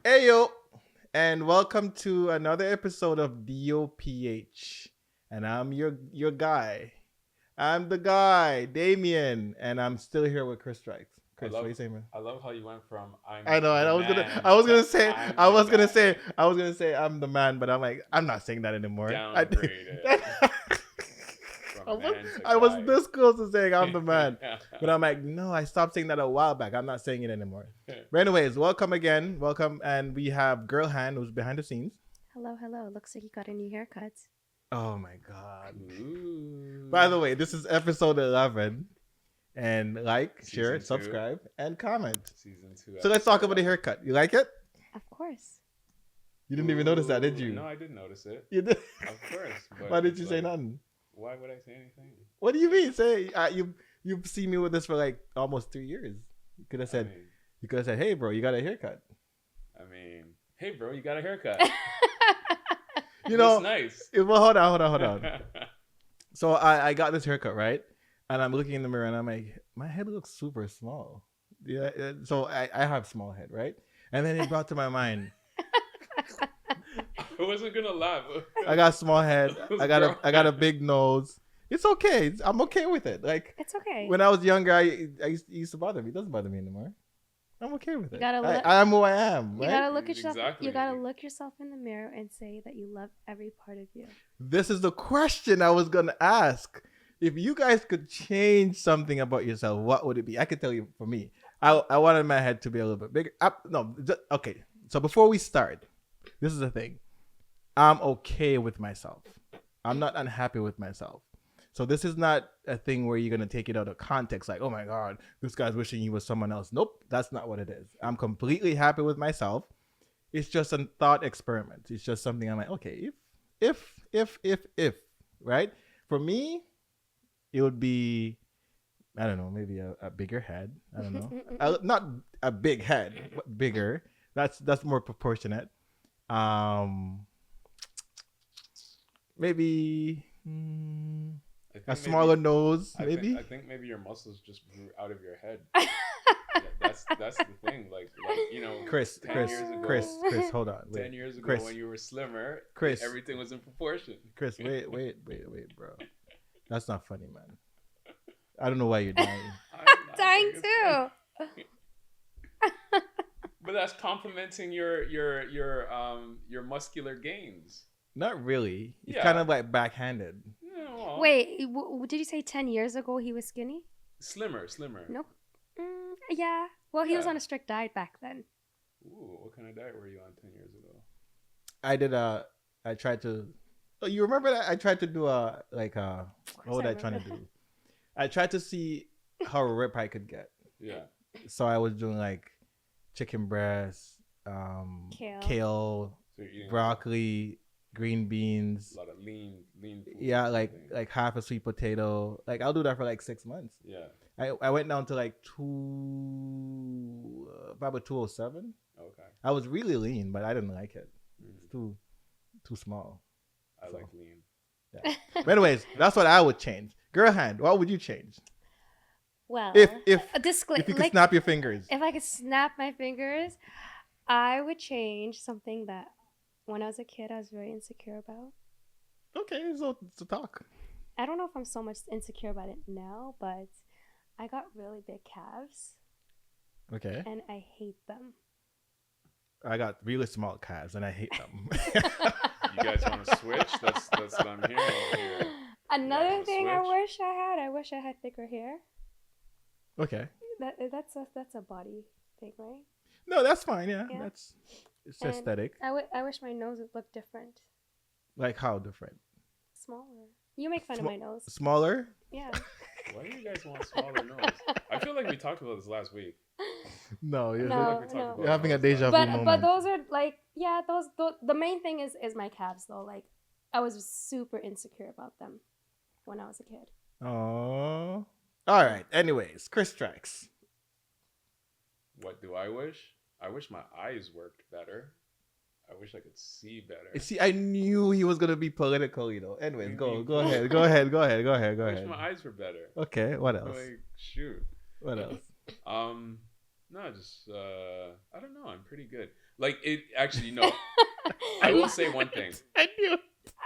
Ayo, and welcome to another episode of D.O.Ph. And I'm your guy. I'm the guy, Damien, and I'm still here with Chris Strikes. Chris, what are you saying, man? I love how you went from I know, and I was gonna say I'm the man, but I'm like, I'm not saying that anymore. Downgraded. I was this close to saying I'm the man, but I'm like, no, I stopped saying that a while back. I'm not saying it anymore. But anyways, welcome again, and we have Girl Hand who's behind the scenes. Hello. Looks like you got a new haircut. Oh my god! Ooh. By the way, this is episode 11, and share, Season 2. subscribe, and comment. Season 2. So let's talk about the haircut. You like it? Of course. You didn't even notice that, did you? No, I did notice it. You did. Of course. But Why did you say nothing? Why would I say anything? What do you mean? Say you've seen me with this for like almost 3 years. You could have said, hey bro, you got a haircut. Hey bro, you got a haircut. You know, nice. Well, hold on. So I got this haircut, right? And I'm looking in the mirror and I'm like, my head looks super small. Yeah. So I have small head, right? And then it brought to my mind, I wasn't gonna laugh. I got small head. I got a big nose. It's okay. I'm okay with it. Like, it's okay. When I was younger, it used to bother me. It doesn't bother me anymore. I'm okay with it. I am who I am. Right? You gotta look at yourself. Exactly. You gotta look yourself in the mirror and say that you love every part of you. This is the question I was gonna ask. If you guys could change something about yourself, what would it be? I could tell you for me. I wanted my head to be a little bit bigger. Okay. So before we start, this is the thing. I'm okay with myself. I'm not unhappy with myself. So this is not a thing where you're going to take it out of context. Like, oh my God, this guy's wishing he was someone else. Nope, that's not what it is. I'm completely happy with myself. It's just a thought experiment. It's just something I'm like, okay, if, right? For me, it would be, I don't know, maybe a bigger head. I don't know. Not a big head, but bigger. That's more proportionate. Maybe a smaller nose. I think maybe your muscles just grew out of your head. That's the thing. Like you know, Chris, hold on. Wait. 10 years ago, Chris, when you were slimmer, Chris, everything was in proportion. Chris, wait, bro. That's not funny, man. I don't know why you're dying. I'm dying too. But that's complimenting your muscular gains. Not really. It's kind of like backhanded. No. Wait, did you say 10 years ago he was skinny? Slimmer. Nope. Yeah. Well, he was on a strict diet back then. Ooh, what kind of diet were you on 10 years ago? I tried to. Oh, you remember that? I tried to do what was I trying to do? I tried to see how ripped I could get. Yeah. So I was doing like chicken breast, kale, broccoli, green beans. A lot of lean food. Yeah, like half a sweet potato. Like I'll do that for like 6 months. Yeah. I went down to like probably 207. Okay. I was really lean, but I didn't like it. It's too small. I like lean. Yeah. But anyways, that's what I would change. Girl Hand, what would you change? Well, if if you could snap your fingers. If I could snap my fingers, I would change something that when I was a kid I was very insecure about. Okay, so talk. I don't know if I'm so much insecure about it now, but I got really big calves. Okay. And I hate them. I got really small calves and I hate them. You guys want to switch? That's what I'm hearing. Another thing I wish I had thicker hair. Okay. That's a body thing, right? No, that's fine. Yeah. It's and aesthetic. I wish my nose would look different. Like how different? Smaller. You make fun of my nose. Smaller? Yeah. Why do you guys want smaller nose? I feel like we talked about this last week. No, you're You're having a deja vu moment. But those are like, the main thing is my calves though. Like, I was super insecure about them when I was a kid. Oh. All right. Anyways, Chris Strikes. What do I wish? I wish my eyes worked better. I wish I could see better. See, I knew he was gonna be political, you know. Anyways, go ahead. Go ahead. I wish my eyes were better. Okay, what else? Like, shoot. What else? No, just I don't know. I'm pretty good. Like it actually no. I will say one thing. I knew.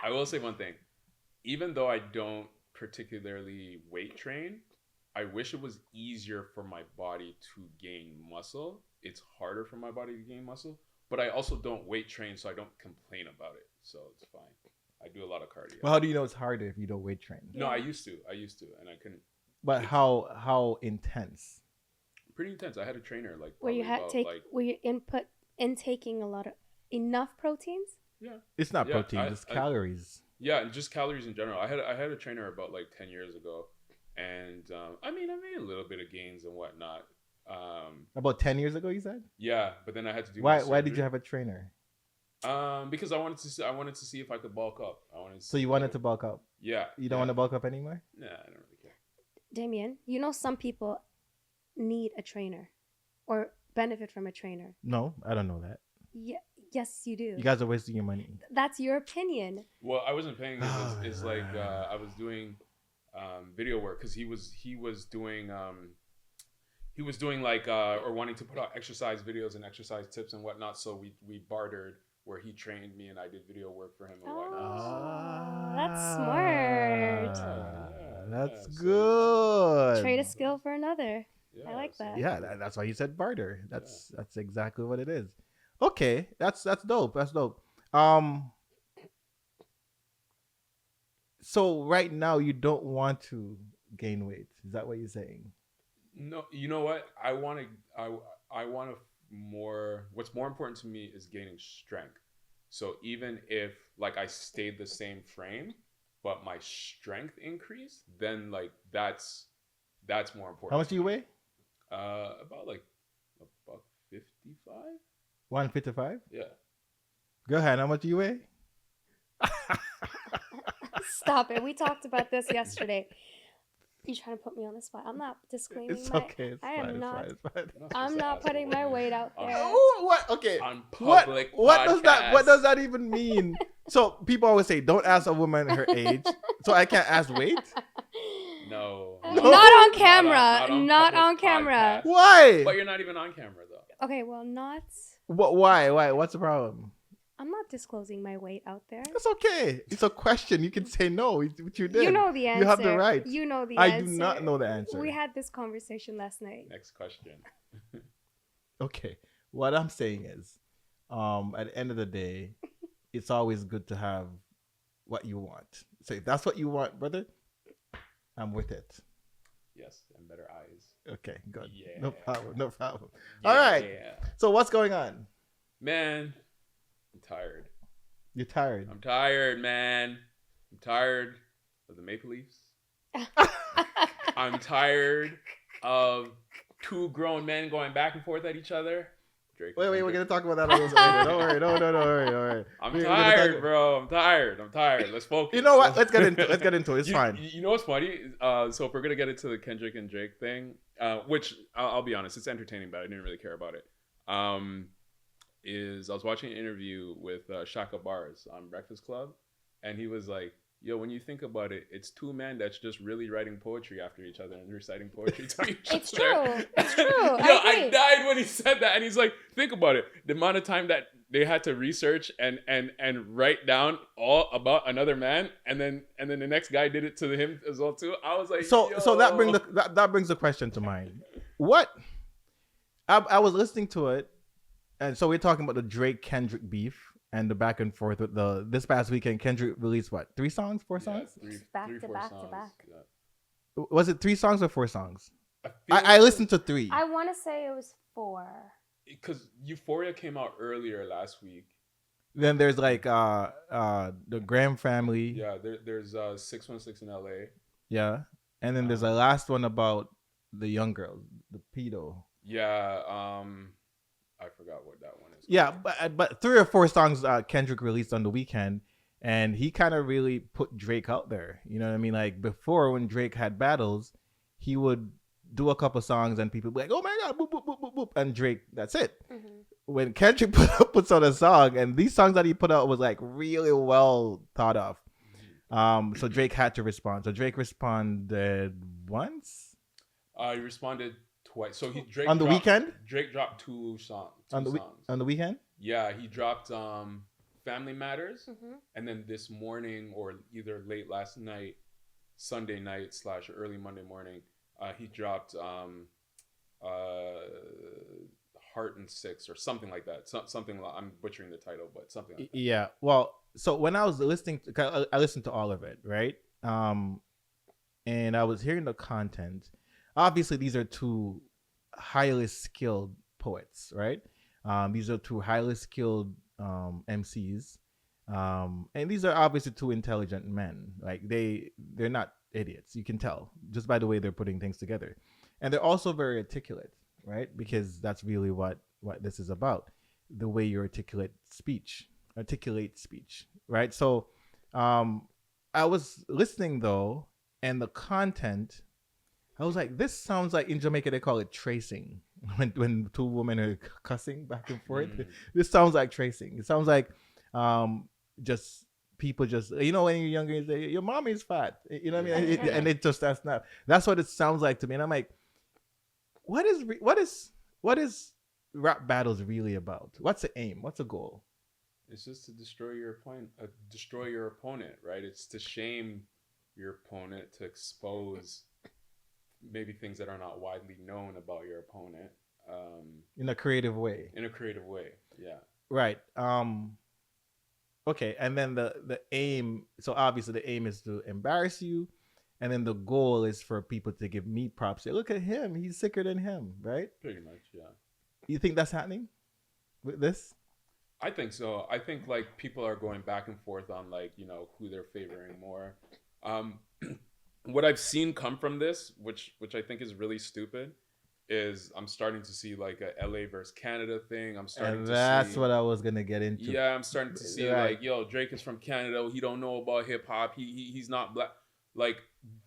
I will say one thing. Even though I don't particularly weight train, I wish it was easier for my body to gain muscle. It's harder for my body to gain muscle, but I also don't weight train, so I don't complain about it. So it's fine. I do a lot of cardio. Well, how do you know it's harder if you don't weight train? No, I used to, and I couldn't. But how intense? Pretty intense. I had a trainer like Where you probably had about, take like were you intaking a lot of enough proteins? yeah. It's not Yeah, protein, it's calories. Yeah, and just calories in general. I had a trainer about like 10 years ago, and I mean I made a little bit of gains and whatnot. About 10 years ago, you said? Yeah, but then I had to do Why did you have a trainer? Because I wanted to see if I could bulk up. So you wanted to bulk up? Yeah. You don't want to bulk up anymore? Nah, I don't really care. Damien, you know some people need a trainer or benefit from a trainer. No, I don't know that. Yeah, yes, you do. You guys are wasting your money. That's your opinion. Well, I wasn't paying. It's like I was doing video work because he was doing like or wanting to put out exercise videos and exercise tips and whatnot. So we bartered where he trained me and I did video work for him and whatnot. Oh, that's smart. That's good. Trade a skill for another. Yeah, I like that. Yeah, that's why you said barter. That's exactly what it is. Okay, that's dope. That's dope. So right now you don't want to gain weight. Is that what you're saying? No, you know what? I want to more. What's more important to me is gaining strength. So even if like I stayed the same frame, but my strength increased, then like that's more important. How much do you weigh? About like $155. 155. Yeah. Go ahead. How much do you weigh? Stop it. We talked about this yesterday. You trying to put me on the spot? I'm not disclaiming It's my. okay. It's I fine. am It's not. fine. It's fine. I'm not putting my weight out there. Oh, what? Okay. On What? public What does that? podcast. What does that even mean? So people always say, "Don't ask a woman her age." So I can't ask weight. No. Not on camera. Not public on camera. podcast. Why? But you're not even on camera though. Okay, well, not. What? Why? Why? What's the problem? I'm not disclosing my weight out there. That's okay. It's a question. You can say no. What you did. You know the answer. You have the right. You know the I answer. do not know the answer. We had this conversation last night. Next question. Okay. What I'm saying is, at the end of the day, it's always good to have what you want. So if that's what you want, brother, I'm with it. Yes, and better eyes. Okay, good. Yeah. No problem. No problem. Yeah, All right. yeah. So what's going on? Man, I'm tired. You're tired. I'm tired, man. I'm tired of the Maple Leafs. I'm tired of two grown men going back and forth at each other. Drake. Wait, we're gonna talk about that a little bit later. Don't worry. No, don't worry. I'm We're gonna tired, talk- bro. I'm tired. Let's focus. You know what? Let's get into it. It's you, fine. You know what's funny? So if we're gonna get into the Kendrick and Drake thing, which I'll be honest, it's entertaining, but I didn't really care about it. Is I was watching an interview with Shaka Bars on Breakfast Club, and he was like, "Yo, when you think about it, it's two men that's just really writing poetry after each other and reciting poetry to each other." It's true. It's true. Yo, I I died when he said that, and he's like, "Think about it. The amount of time that they had to research and write down all about another man, and then the next guy did it to him as well too." I was like, So Yo. that brings the question to mind. What? I was listening to it, and so we're talking about the Drake Kendrick beef and the back and forth with this past weekend. Kendrick released what? 4 songs? Back to 4 back to songs. back. Yeah. Was it 3 songs or 4 songs? feel I listened to 3. I want to say it was 4. because Euphoria came out earlier last week. Then there's like the Graham family. Yeah, there's 616 in LA. Yeah. And then there's a last one about the young girl, the pedo. Yeah, I forgot what that one is. Yeah, but 3 or 4 songs Kendrick released on the weekend, and he kind of really put Drake out there. You know what I mean? Like before, when Drake had battles, he would do a couple songs and people would be like, "Oh my god, boop boop boop boop boop," and Drake, that's it. Mm-hmm. When Kendrick puts out a song, and these songs that he put out was like really well thought of. So Drake had to respond. So Drake responded once. He responded twice. So Drake on the weekend. Drake dropped 2 songs. On the weekend. Yeah, he dropped Family Matters, Mm-hmm. and then this morning or either late last night, Sunday night slash early Monday morning, he dropped uh, Heart and Six or something like that. Something I'm butchering the title, but something like that. Yeah. Well, so when I was listening, 'cause I listened to all of it, right? And I was hearing the content. Obviously, these are two highly skilled poets, right? These are two highly skilled MCs, and these are obviously two intelligent men. Like they're not idiots. You can tell just by the way they're putting things together, and they're also very articulate, right? Because that's really what this is about. The way you articulate speech, right? So, I was listening though, and the content, I was like, this sounds like in Jamaica they call it tracing. When two women are cussing back and forth, this sounds like tracing. It sounds like just people just when you're younger, you say your mommy is fat. You know what I mean? And it just that's what it sounds like to me. And I'm like, what is rap battles really about? What's the aim? What's the goal? It's just to destroy your opponent, right? It's to shame your opponent, to expose maybe things that are not widely known about your opponent. In a creative way. In a creative way, yeah. Right. Okay, and then the aim. So obviously the aim is to embarrass you, and then the goal is for people to give me props. Say, look at him, he's sicker than him, right? Pretty much, yeah. You think that's happening with this? I think so. I think like people are going back and forth on like who they're favoring more. What I've seen come from this, which I think is really stupid, is I'm starting to see like a LA versus Canada thing. I'm starting And to that's see, what I was gonna get into. yeah, I'm starting to see Right. like, yo, Drake is from Canada. He don't know about hip hop. He's not black. Like,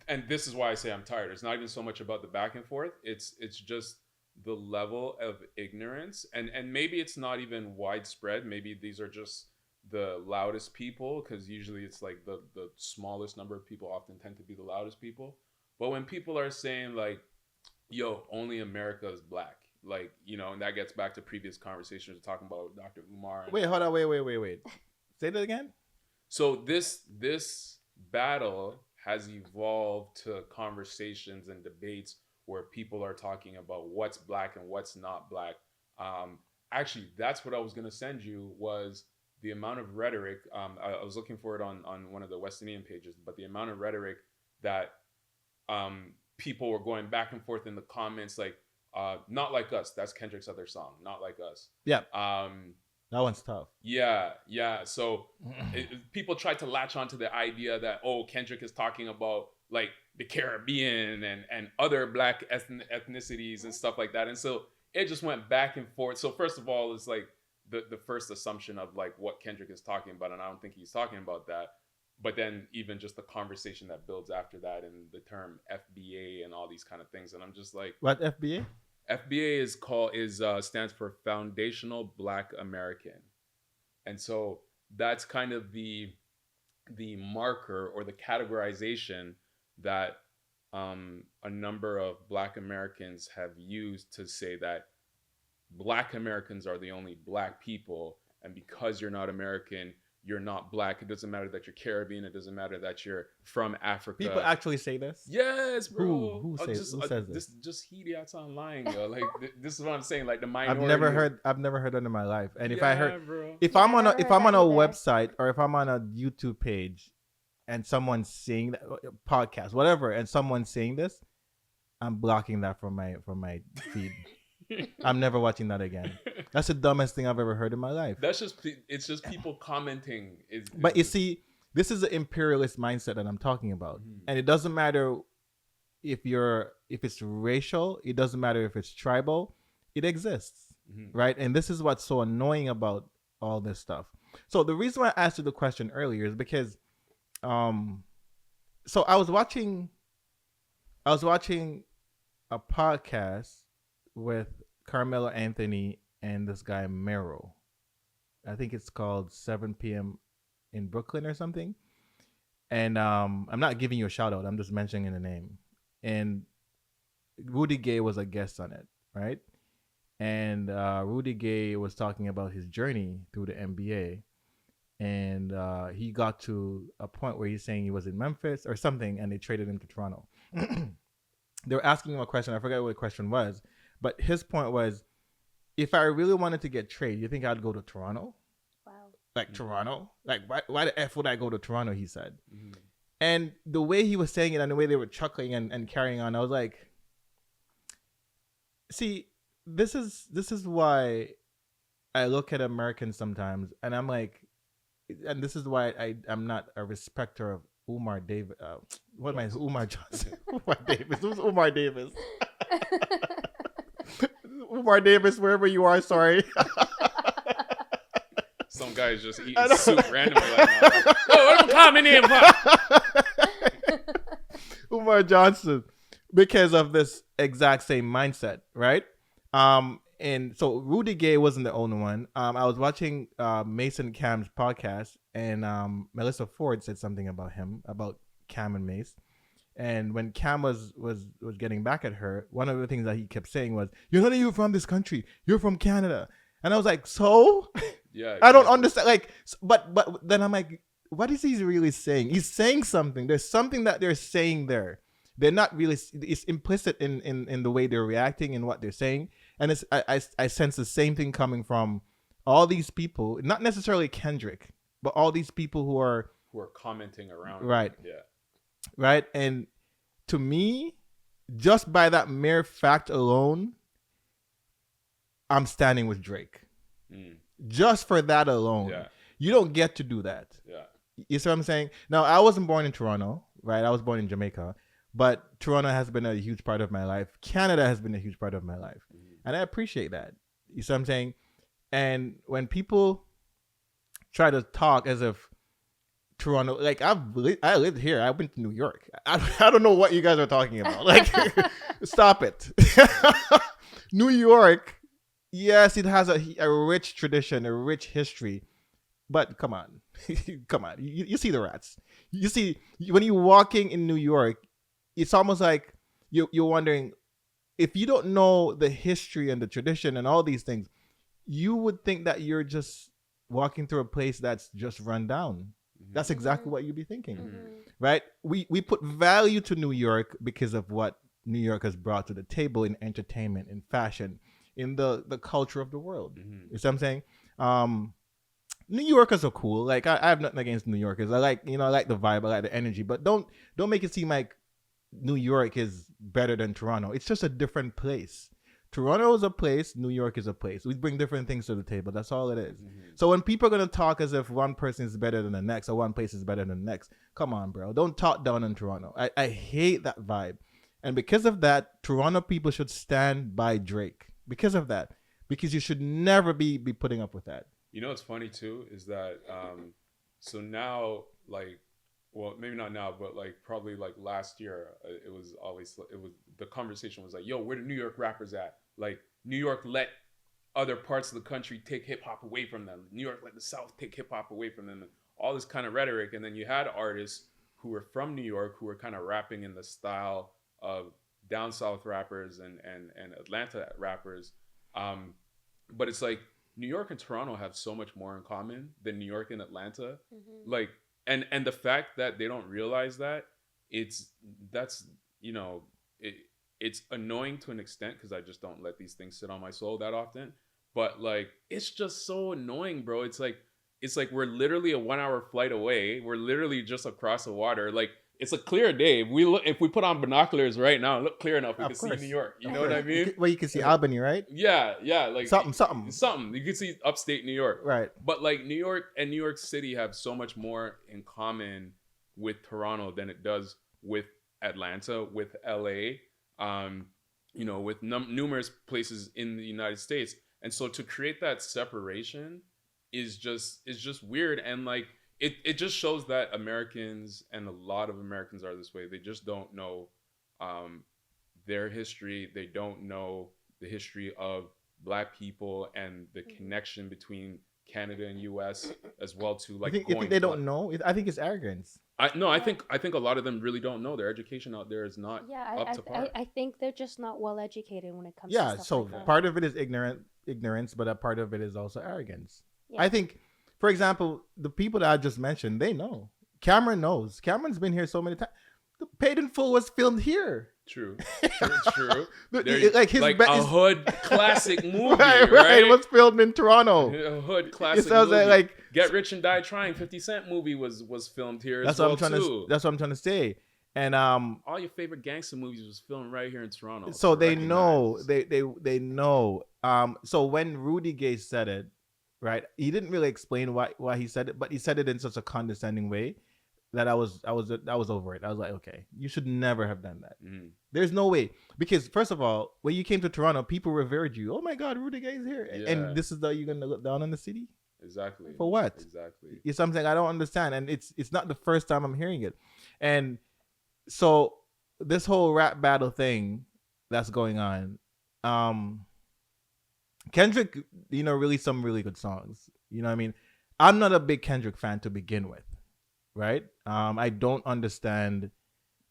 and this is why I say I'm tired. It's not even so much about the back and forth. It's just the level of ignorance, and maybe it's not even widespread. Maybe these are just the loudest people, because usually it's like the smallest number of people often tend to be the loudest people. But when people are saying like, yo, only America is black, like, and that gets back to previous conversations talking about Dr. Umar. Wait, hold on, wait. Say that again. So this battle has evolved to conversations and debates where people are talking about what's black and what's not black. Actually, that's what I was going to send you, was the amount of rhetoric. I was looking for it on one of the West Indian pages, but the amount of rhetoric that people were going back and forth in the comments, like, not like us. That's Kendrick's other song, Not Like Us. Yeah. That one's tough. Yeah. So people tried to latch onto the idea that, oh, Kendrick is talking about like the Caribbean and other black ethnicities and stuff like that. And so it just went back and forth. So first of all, it's like the first assumption of like what Kendrick is talking about. And I don't think he's talking about that. But then even just the conversation that builds after that, and the term FBA and all these kind of things. And I'm just like, what FBA? FBA stands for Foundational Black American. And so that's kind of the marker or the categorization that a number of Black Americans have used to say that Black Americans are the only Black people, and because you're not American, you're not Black. It doesn't matter that you're Caribbean. It doesn't matter that you're from Africa. People actually say this? Yes, bro. Who says this? Just idiots online, yo. Like this is what I'm saying. Like the minority. I've never heard that in my life. And if yeah, I heard, bro. if I'm on a either. website, or if I'm on a YouTube page, and someone's saying that, podcast, whatever, and someone's saying this, I'm blocking that from my feed. I'm never watching that again. That's the dumbest thing I've ever heard in my life. It's just people commenting. But you see, this is the imperialist mindset that I'm talking about. Mhm. And it doesn't matter if it's racial, it doesn't matter if it's tribal, it exists. Mm-hmm. Right? And this is what's so annoying about all this stuff. So the reason why I asked you the question earlier is because so I was watching a podcast with Carmelo Anthony and this guy Mero. I think it's called 7 p.m. in Brooklyn or something. And I'm not giving you a shout out. I'm just mentioning the name. And Rudy Gay was a guest on it, right? and Rudy Gay was talking about his journey through the NBA, and he got to a point where he's saying he was in Memphis or something, and they traded him to Toronto. They were asking him a question. I forgot what the question was, but his point was, if I really wanted to get traded, you think I'd go to Toronto? Wow. Like Toronto? Like why the F would I go to Toronto? He said. Mm-hmm. And the way he was saying it and the way they were chuckling and carrying on, I was like, see, this is why I look at Americans sometimes and I'm like, and this is why I'm not a respecter of Umar Davis. What am I? Umar Johnson. Umar Davis. Who's Umar Davis? Umar Davis, wherever you are, sorry. Some guy's just eating soup randomly right now. Like, oh, I'm coming in. Umar Johnson, because of this exact same mindset, right? And so Rudy Gay wasn't the only one. I was watching Mason Cam's podcast, and Melissa Ford said something about him, about Cam and Mace. And when Cam was getting back at her, one of the things that he kept saying was, "You're not even from this country. You're from Canada." And I was like, "So?" Yeah, I don't understand. Like, but then I'm like, what is he really saying? He's saying something. There's something that they're saying there. They're not really. It's implicit in the way they're reacting and what they're saying. And it's I sense the same thing coming from all these people, not necessarily Kendrick, but all these people who are commenting around. Right. Yeah. Right. And to me, just by that mere fact alone, I'm standing with Drake. Just for that alone. Yeah. You don't get to do that. Yeah. You see what I'm saying? Now, I wasn't born in Toronto, right? I was born in Jamaica, but Toronto has been a huge part of my life. Canada has been a huge part of my life. And I appreciate that. You see what I'm saying? And when people try to talk as if Toronto, like I lived here. I went to New York. I don't know what you guys are talking about. Like, stop it. New York, yes, it has a rich tradition, a rich history. But come on. Come on. You see the rats. You see, when you're walking in New York, it's almost like you're wondering, if you don't know the history and the tradition and all these things, you would think that you're just walking through a place that's just run down. That's exactly what you'd be thinking, right? We put value to New York because of what New York has brought to the table in entertainment, in fashion, in the culture of the world. You see what I'm saying? New Yorkers are cool. Like I have nothing against New Yorkers. I like the vibe, I like the energy, but don't make it seem like New York is better than Toronto. It's just a different place. Toronto is a place, New York is a place. We bring different things to the table. That's all it is. So when people are going to talk as if one person is better than the next or one place is better than the next, come on, bro. Don't talk down on Toronto. I hate that vibe. And because of that, Toronto people should stand by Drake. Because of that. Because you should never be putting up with that. You know what's funny too is that so now, like, well, maybe not now, but like probably like last year, it was the conversation was like, yo, where the New York rappers at? Like, New York let other parts of the country take hip hop away from them. New York let the South take hip hop away from them, and all this kind of rhetoric. And then you had artists who were from New York who were kind of rapping in the style of down South rappers and Atlanta rappers. But it's like New York and Toronto have so much more in common than New York and Atlanta. Like, and the fact that they don't realize that, it's annoying to an extent because I just don't let these things sit on my soul that often. But like, it's just so annoying, bro. It's like we're literally a 1 hour flight away. We're literally just across the water. Like, it's a clear day. If we put on binoculars right now and look clear enough, we can see New York. You know what I mean? Well, you can see Albany, right? Yeah, like something. You can see upstate New York, right? But like, New York and New York City have so much more in common with Toronto than it does with Atlanta, with LA, with numerous places in the United States. And so to create that separation is just weird. And like, it just shows that Americans, and a lot of Americans are this way, they just don't know their history. They don't know the history of Black people and the connection between Canada and US as well too. Like, you think they don't know? I think it's arrogance. I think a lot of them really don't know. Their education out there is not Yeah, up to par. I think they're just not well educated when it comes to Yeah, stuff so like that. part of it is ignorance, but a part of it is also arrogance. Yeah. I think, for example, the people that I just mentioned, they know. Cameron knows. Cameron's been here so many times. The Paid in Full was filmed here. True. True. Like his like a hood classic movie, right? It was filmed in Toronto. A hood classic sounds movie. like Get Rich and Die Trying. 50 Cent movie was filmed here That's as well what I'm trying too. to. That's what I'm trying to say. And all your favorite gangster movies was filmed right here in Toronto. so they Recognize. know. They know. So when Rudy Gay said it, right? He didn't really explain why he said it, but he said it in such a condescending way that I was over it. I was like, okay, you should never have done that. Mhm. There's no way, because first of all, when you came to Toronto, people revered you. Oh my God, Rudy Gay is here, Yeah. and this is how you're gonna look down on the city Exactly. for what? Exactly. It's something I don't understand, and it's not the first time I'm hearing it. And so this whole rap battle thing that's going on, Kendrick, released some really good songs. You know what I mean? I'm not a big Kendrick fan to begin with, right? I don't understand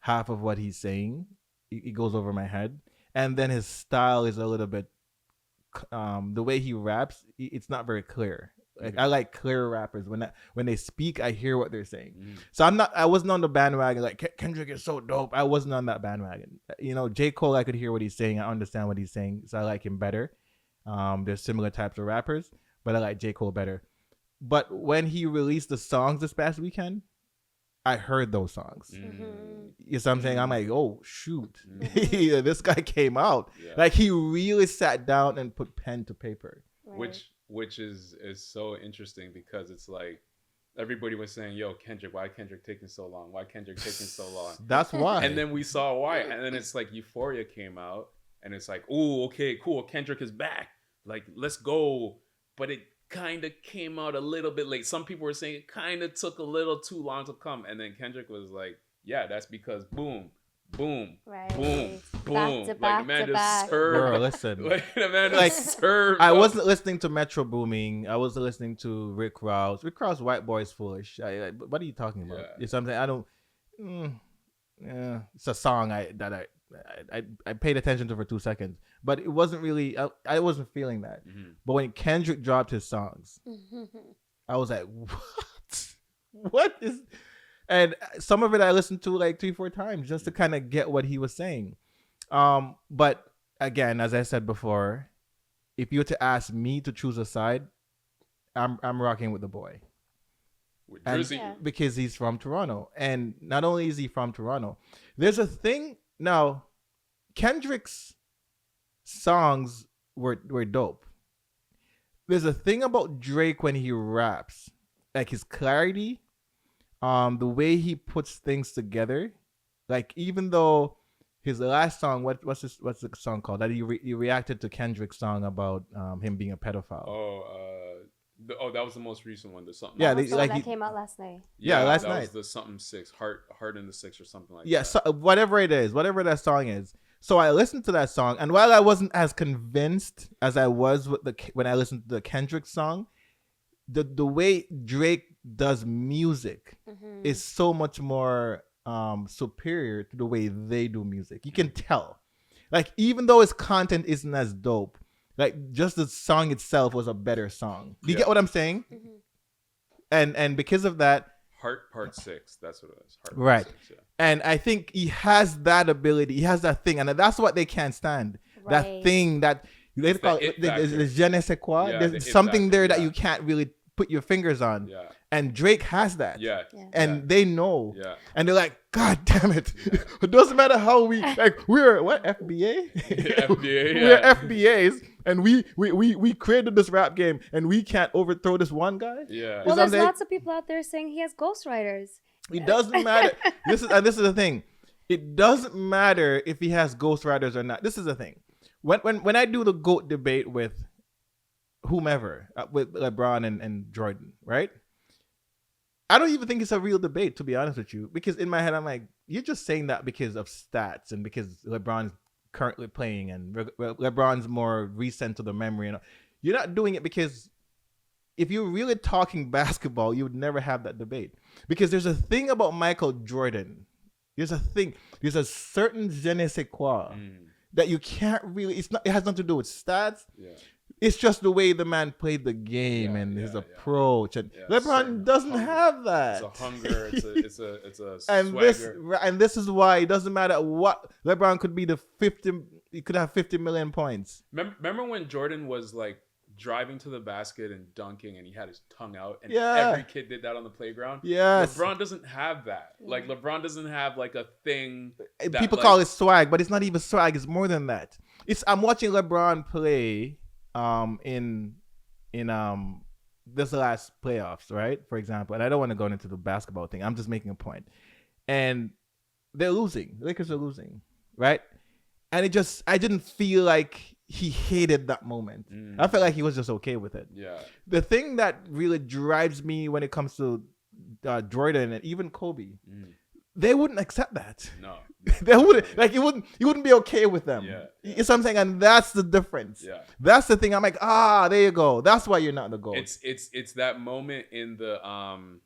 half of what he's saying. It goes over my head. And then his style is a little bit, the way he raps, it's not very clear. Like, I like clear rappers. When they speak, I hear what they're saying. So I wasn't on the bandwagon like Kendrick is so dope. I wasn't on that bandwagon. J. Cole, I could hear what he's saying. I understand what he's saying, so I like him better. There's similar types of rappers, but I like J. Cole better. But when he released the songs this past weekend, I heard those songs. You know what I'm saying? I'm like, oh shoot, this guy came out. Yeah. Like, he really sat down and put pen to paper. Right. Which is so interesting, because it's like everybody was saying, yo, Kendrick, why Kendrick taking so long? Why Kendrick taking so long? That's why. And then we saw why. And then it's like Euphoria came out, and it's like, oh, okay, cool, Kendrick is back. Like, let's go. But it kind of came out a little bit late. Some people were saying it kind of took a little too long to come. And then Kendrick was like, yeah, that's because boom, boom, Right. boom, boom. Back to Like, back the man to just back. served. Bro, listen. Like, the man Like, just served. I up. wasn't listening to Metro Booming. I wasn't listening to Rick Ross. Rick Ross, White Boy's Foolish. What are you talking about? Yeah. It's something I don't. Yeah, it's a song I paid attention to for 2 seconds, but it wasn't really. I wasn't feeling that. But when Kendrick dropped his songs, I was like, what? What is? And some of it I listened to like 3-4 times just to kind of get what he was saying. But again, as I said before, if you were to ask me to choose a side, I'm rocking with the boy. With And Jersey. Yeah. because he's from Toronto. And not only is he from Toronto, there's a thing now. Kendrick's songs were dope. There's a thing about Drake when he raps, like his clarity, the way he puts things together. Like, even though his last song, what's the song called that he reacted to Kendrick's song about him being a pedophile. That was the most recent one. The something. Yeah, That came out last night. Yeah, last that night. was the something 6, heart in the 6 or something like Yeah, that. so, whatever it is, whatever that song is. So I listened to that song, and while I wasn't as convinced as I was when I listened to the Kendrick song, the way Drake does music is so much more superior to the way they do music. You can tell, like, even though his content isn't as dope, like, just the song itself was a better song. Do you get what I'm saying? And because of that, Heart Part 6. That's what it is. Heart right. Part 6, yeah. And I think he has that ability. He has that thing, and that's what they can't stand. Right. That thing that they It's call the it the factor. je ne sais quoi. Yeah, the There's it something factor, there that yeah. you can't really put your fingers on. Yeah. And Drake has that. Yeah. And they know. Yeah. And they're like, God damn it. It doesn't matter how we, like, we're what, FBA? FBA, We're yeah. FBAs, and we created this rap game, and we can't overthrow this one guy. Yeah. Well, Is there's that- lots of people out there saying he has ghostwriters. It doesn't matter. This is the thing. It doesn't matter if he has ghostwriters or not. This is the thing. When I do the GOAT debate with whomever, with LeBron and Jordan, right? I don't even think it's a real debate, to be honest with you, because in my head I'm like, you're just saying that because of stats and because LeBron's currently playing and LeBron's more recent to the memory, and you're not doing it because if you're really talking basketball, you would never have that debate because there's a thing about Michael Jordan. There's a thing. There's a certain je ne sais quoi that you can't really. It's not. It has nothing to do with stats. Yeah. It's just the way the man played the game and his approach. And LeBron Certain doesn't hunger. have that. It's a hunger. It's a and swagger. this is why it doesn't matter what LeBron could be the 50. He could have 50 million points. Remember when Jordan was like driving to the basket and dunking, and he had his tongue out, and Yeah. every kid did that on the playground. Yes. LeBron doesn't have that. Like LeBron doesn't have like a thing. That, People like, call it swag, but it's not even swag. It's more than that. I'm watching LeBron play in this last playoffs, right? For example, and I don't want to go into the basketball thing. I'm just making a point. And they're losing. The Lakers are losing, right? And I didn't feel like he hated that moment. I felt like he was just okay with it. Yeah. The thing that really drives me when it comes to Jordan and even Kobe, they wouldn't accept that. No. They wouldn't like you wouldn't be okay with them. Yeah. It's something, and that's the difference. Yeah. That's the thing. I'm like, there you go. That's why you're not the GOAT. It's that moment in the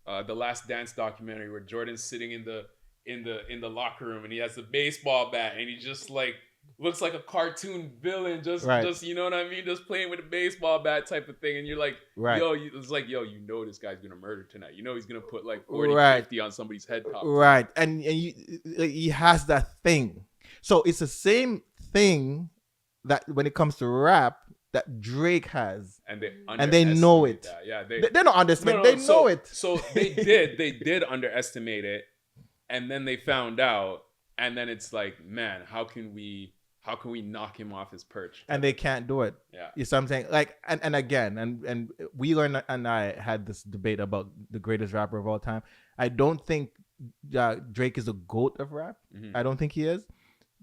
Last Dance documentary where Jordan's sitting in the locker room and he has the baseball bat and he just like looks like a cartoon villain, just you know what I mean, just playing with a baseball bat type of thing, and you're like, it's like, you know this guy's gonna murder tonight, you know he's gonna put like 40, 50 on somebody's head top, right? And he has that thing. So it's the same thing that when it comes to rap that Drake has, and they know it. That. Yeah, they don't underestimate. They know it. So they did underestimate it, and then they found out, and then it's like, man, how can we knock him off his perch? And they can't do it. Yeah. You see what I'm saying? Like, and again, and Wheeler and I had this debate about the greatest rapper of all time. I don't think Drake is a GOAT of rap. I don't think he is.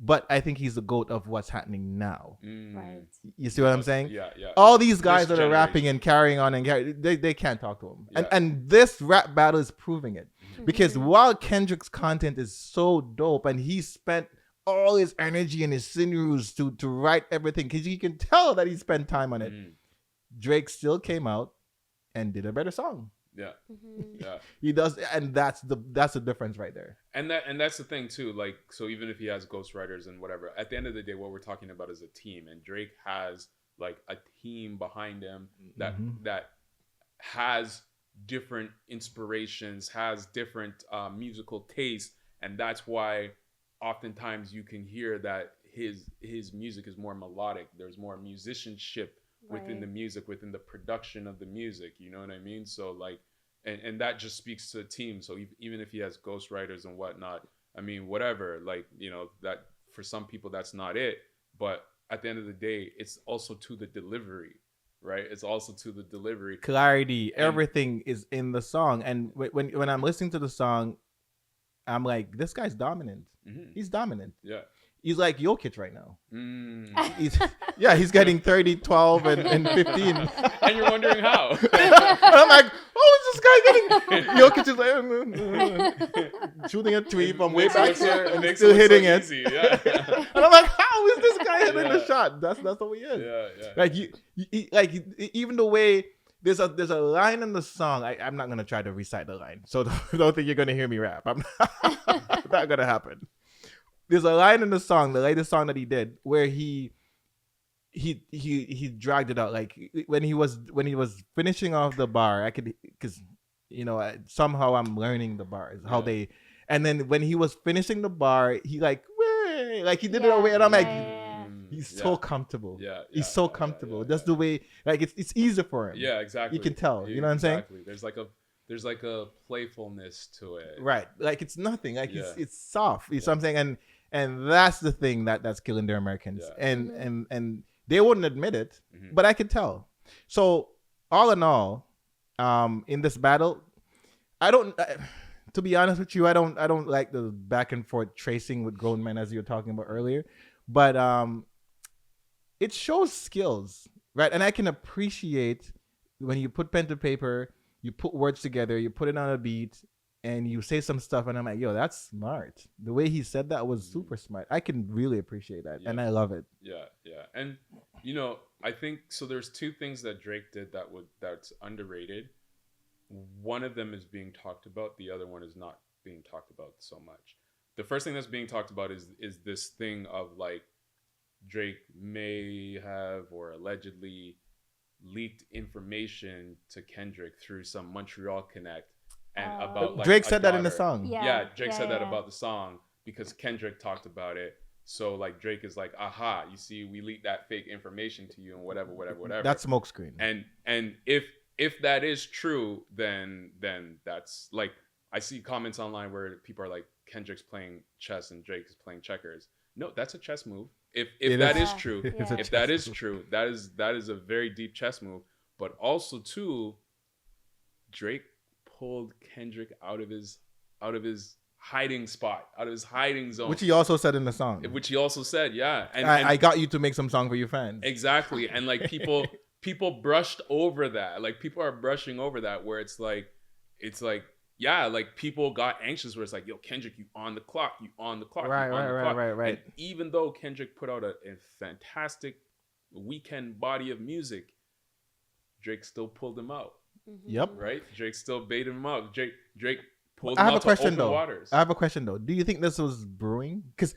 But I think he's the GOAT of what's happening now. Right. You see what I'm saying? Yeah. All these guys that are rapping and carrying on they can't talk to him. Yeah. And this rap battle is proving it. Because while Kendrick's content is so dope and he spent all his energy and his sinews to write everything, because you can tell that he spent time on it, Drake still came out and did a better song. Yeah. Yeah. He does, and that's the difference right there. And that's the thing too. Like, so even if he has ghostwriters and whatever, at the end of the day, what we're talking about is a team, and Drake has like a team behind him that has different inspirations, has different musical tastes, and that's why oftentimes you can hear that his music is more melodic. There's more musicianship within the music, within the production of the music, you know what I mean? So like, and that just speaks to a team. So even if he has ghostwriters and whatnot, I mean, whatever, like, you know, that for some people that's not it, but at the end of the day, it's also to the delivery, right? It's also to the delivery, clarity, everything is in the song. And when I'm listening to the song, I'm like, this guy's dominant. He's dominant. Yeah. He's like Jokic right now. He's getting 30, 12, and 15. And you're wondering how. And I'm like, is this guy getting... Jokic is like, shooting a three from way back here and still hitting it. Easy. Yeah. And I'm like, how is this guy hitting the shot? That's the way he is. Yeah. Like even the way... There's a line in the song. I'm not gonna try to recite the line, so don't think you're gonna hear me rap. I'm not gonna happen. There's a line in the song, the latest song that he did, where he dragged it out. Like when he was finishing off the bar, I could, because somehow I'm learning the bars how they. And then when he was finishing the bar, he like he did it away, and I'm like. He's so comfortable. He's so comfortable. That's the way. Like it's easier for him. Yeah, exactly. You can tell. You know what I'm saying? There's like a playfulness to it. Right. Like it's nothing. Like it's soft. You know what I'm saying? And that's the thing that's killing the Americans. Yeah. And they wouldn't admit it, but I could tell. So all in all, in this battle, to be honest with you, I don't like the back and forth tracing with grown men as you were talking about earlier, but it shows skills, right? And I can appreciate when you put pen to paper, you put words together, you put it on a beat, and you say some stuff, and I'm like, yo, that's smart. The way he said that was super smart. I can really appreciate that, and I love it. Yeah. And You know, I think so. There's two things that Drake did that's underrated. One of them is being talked about. The other one is not being talked about so much. The first thing that's being talked about is this thing of like Drake may have or allegedly leaked information to Kendrick through some Montreal connect and about like Drake a said that in the daughter. song. Yeah, Drake said that about the song because Kendrick talked about it. So like Drake is like, aha, you see, we leaked that fake information to you and whatever. That's smokescreen. And if that is true, then that's like I see comments online where people are like Kendrick's playing chess and Drake is playing checkers. No, that's a chess move. If that is true, if that is true, that is a very deep chess move. But also too, Drake pulled Kendrick out of his hiding spot, out of his hiding zone, Which he also said in the song. Which he also said, yeah. And I got you to make some song for your fans. Exactly, and like people brushed over that. Like people are brushing over that, where it's like, yeah, like people got anxious where it's like, yo, Kendrick, you on the clock. Right. And even though Kendrick put out a fantastic weekend body of music, Drake still pulled him out. Mm-hmm. Yep. Right? Drake still baited him out. Drake pulled I him have out a question to open though. waters. I have a question though. Do you think this was brewing? Because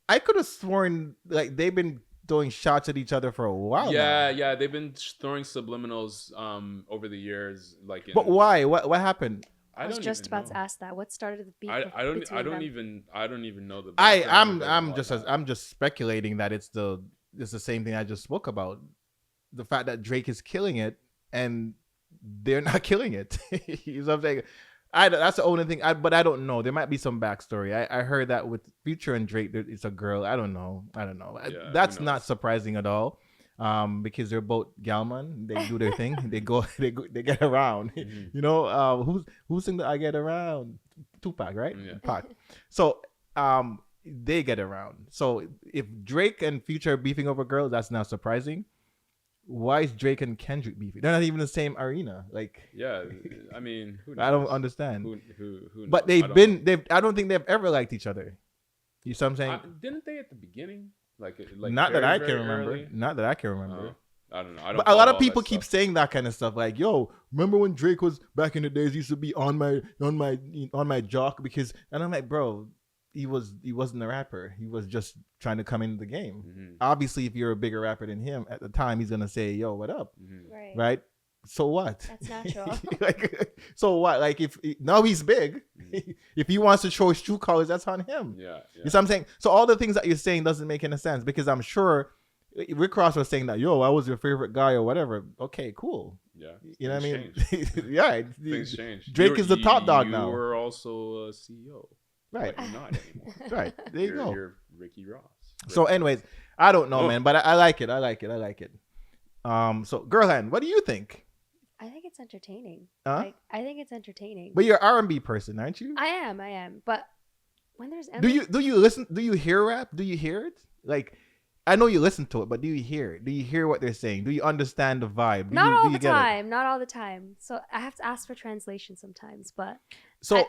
I could have sworn like they've been throwing shots at each other for a while. Yeah, they've been throwing subliminals over the years. Like, But why? What happened? I was just about to ask that. What started the beef? I don't even know the. I'm just speculating that it's the same thing I just spoke about. The fact that Drake is killing it and they're not killing it. You know what I'm saying? That's the only thing. But I don't know. There might be some backstory. I heard that with Future and Drake, it's a girl. I don't know. Yeah, That's not surprising at all. Because they're both galman. They do their thing. They get around. Mm-hmm. You know, who's sing the I Get Around? Tupac, right? Yeah. Pac. So they get around. So if Drake and Future are beefing over girls, that's not surprising. Why is Drake and Kendrick beefing? They're not even in the same arena. Like, yeah, I mean, who knows? I don't understand. Who knows? But I don't think they've ever liked each other. You see what I'm saying? Didn't they at the beginning? Like not very, that I very can remember. early? Not that I can remember. I don't know. But a lot of people keep saying that kind of stuff. Like, yo, remember when Drake was back in the days? He used to be on my jock because, and I'm like, bro, he wasn't a rapper. He was just trying to come into the game. Mm-hmm. Obviously, if you're a bigger rapper than him at the time, he's gonna say, yo, what up? Mm-hmm. Right? So what? That's natural. So what? Like, if now he's big, if he wants to show his true colors, that's on him. Yeah. You know what I'm saying? So all the things that you're saying doesn't make any sense because I'm sure Rick Ross was saying that, yo, I was your favorite guy or whatever. Okay, cool. Yeah. You know what I mean? Yeah. Things change. Drake is the top dog now. You were also a CEO. Right. But you're not anymore. Right. There you go. You're Ricky Ross. So anyways, I don't know, man, but I like it. I like it. So Girlhan, what do you think? I think it's entertaining. Huh? Like, I think it's entertaining. But you're an R&B person, aren't you? I am. But when there's do you listen? Do you hear rap? Do you hear it? Like, I know you listen to it, but do you hear it? Do you hear what they're saying? Do you understand the vibe? Not all the time. So I have to ask for translation sometimes. But so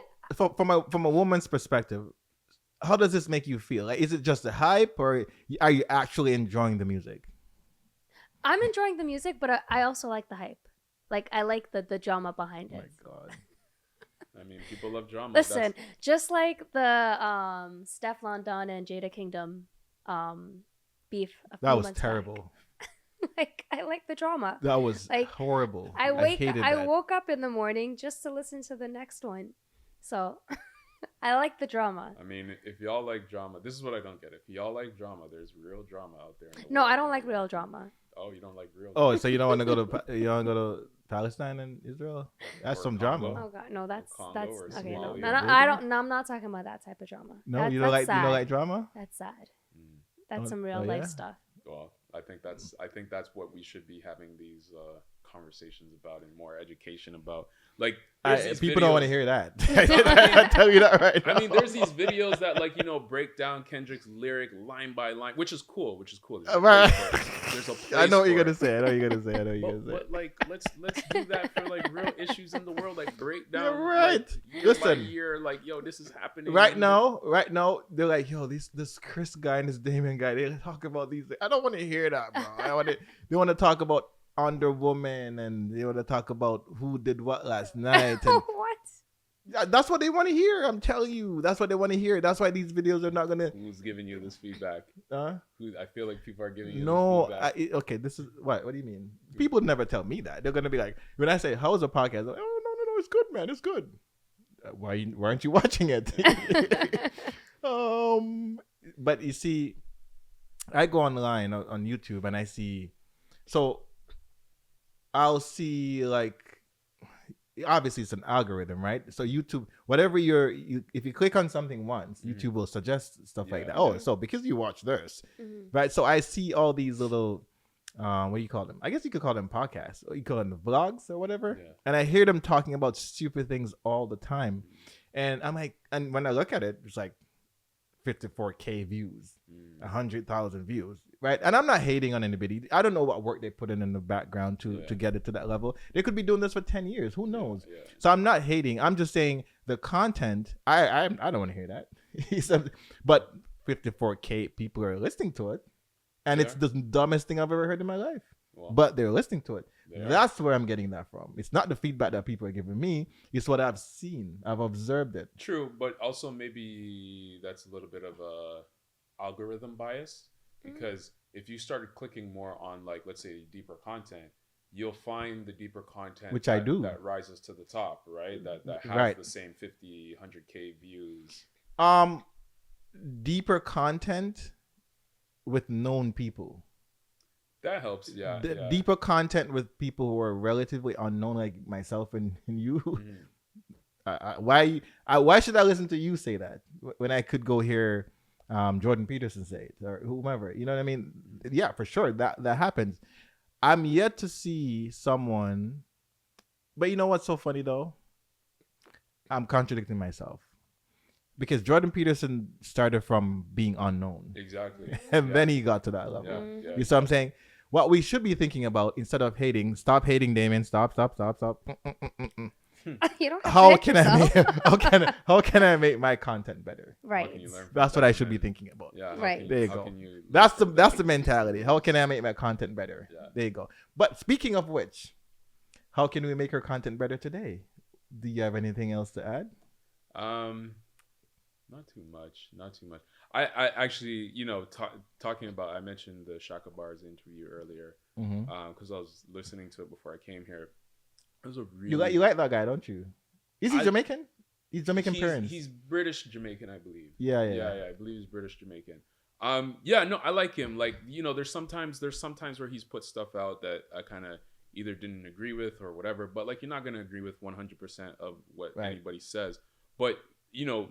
from a woman's perspective, how does this make you feel? Like, is it just a hype, or are you actually enjoying the music? I'm enjoying the music, but I also like the hype. Like, I like the drama behind it. Oh my God. I mean, people love drama. Listen, just like the Steph London and Jada Kingdom beef. That was terrible. Like, I like the drama. That was like horrible. I woke up in the morning just to listen to the next one. So I like the drama. I mean, if y'all like drama, this is what I don't get. If y'all like drama, there's real drama out there. No, I don't like real drama. Oh, you don't like real drama? Oh, so you don't want to go to Palestine and Israel? That's some drama. Oh God, no, that's okay. No, I don't. No, I'm not talking about that type of drama. No, you don't like drama. That's sad. That's some real life stuff. Well, I think that's what we should be having these conversations about and more education about. Like, people don't want to hear that. I I tell you that right now. I mean, there's these videos that like, break down Kendrick's lyric line by line, which is cool. There's a Right. place for it. There's a place I know what you're for gonna it. say. I know you're gonna say. But like, let's do that for like real issues in the world. Like, break down. You're right. Like, year Listen. by year, like, yo, this is happening Right now, they're like, yo, this Chris guy and this Damien guy, they talk about these things. I don't want to hear that, bro. They want to talk about Under Woman, and they want to talk about who did what last night. And What? that's what they want to hear. I'm telling you, that's what they want to hear. That's why these videos are not gonna. Who's giving you this feedback? Huh? I feel like people are giving you No, this feedback. okay. This is what? What do you mean? People never tell me that. They're gonna be like, when I say, "How's the podcast?" I'm like, oh no, it's good, man. It's good. Why aren't you watching it? But you see, I go online on YouTube and I see, so I'll see like, obviously it's an algorithm, right? So YouTube, whatever if you click on something once, YouTube will suggest stuff like that. Oh, so because you watch this, right? So I see all these little, what do you call them? I guess you could call them podcasts, or you call them vlogs or whatever. Yeah. And I hear them talking about stupid things all the time. And I'm like, and when I look at it, it's like 54K views, 100,000 views, right? And I'm not hating on anybody. I don't know what work they put in the background to get it to that level. They could be doing this for 10 years. Who knows? Yeah. So I'm not hating. I'm just saying the content, I don't want to hear that. But 54K people are listening to it. And it's the dumbest thing I've ever heard in my life. Well, but they're listening to it. Yeah. That's where I'm getting that from. It's not the feedback that people are giving me. It's what I've seen. I've observed it. True, but also maybe that's a little bit of a algorithm bias, because if you started clicking more on, like, let's say deeper content, you'll find the deeper content Which I do. that rises to the top, right? That has Right. the same 50, 100K views. Deeper content with known people. That helps, yeah. Deeper content with people who are relatively unknown, like myself and you. Why should I listen to you say that when I could go hear Jordan Peterson say it, or whomever? You know what I mean? Yeah, for sure that happens. I'm yet to see someone, but you know what's so funny though? I'm contradicting myself, because Jordan Peterson started from being unknown. Exactly. And then he got to that level. Yeah. You see what I'm saying? What we should be thinking about, instead of hating, stop hating, Damien. Stop. You don't have How to can I make how can I make my content better? Right. That's what I should be thinking about. Yeah. Right. There you go. That's the mentality. How can I make my content better? Yeah. There you go. But speaking of which, how can we make our content better today? Do you have anything else to add? Not too much. I actually, talking about, I mentioned the Shaka Bars interview earlier, because I was listening to it before I came here. It was a really... You like that guy, don't you? Is he Jamaican? He's Jamaican parents. He's British Jamaican, I believe. Yeah. I believe he's British Jamaican. I like him. Like, there's sometimes where he's put stuff out that I kind of either didn't agree with or whatever, but like, you're not going to agree with 100% of what anybody says. But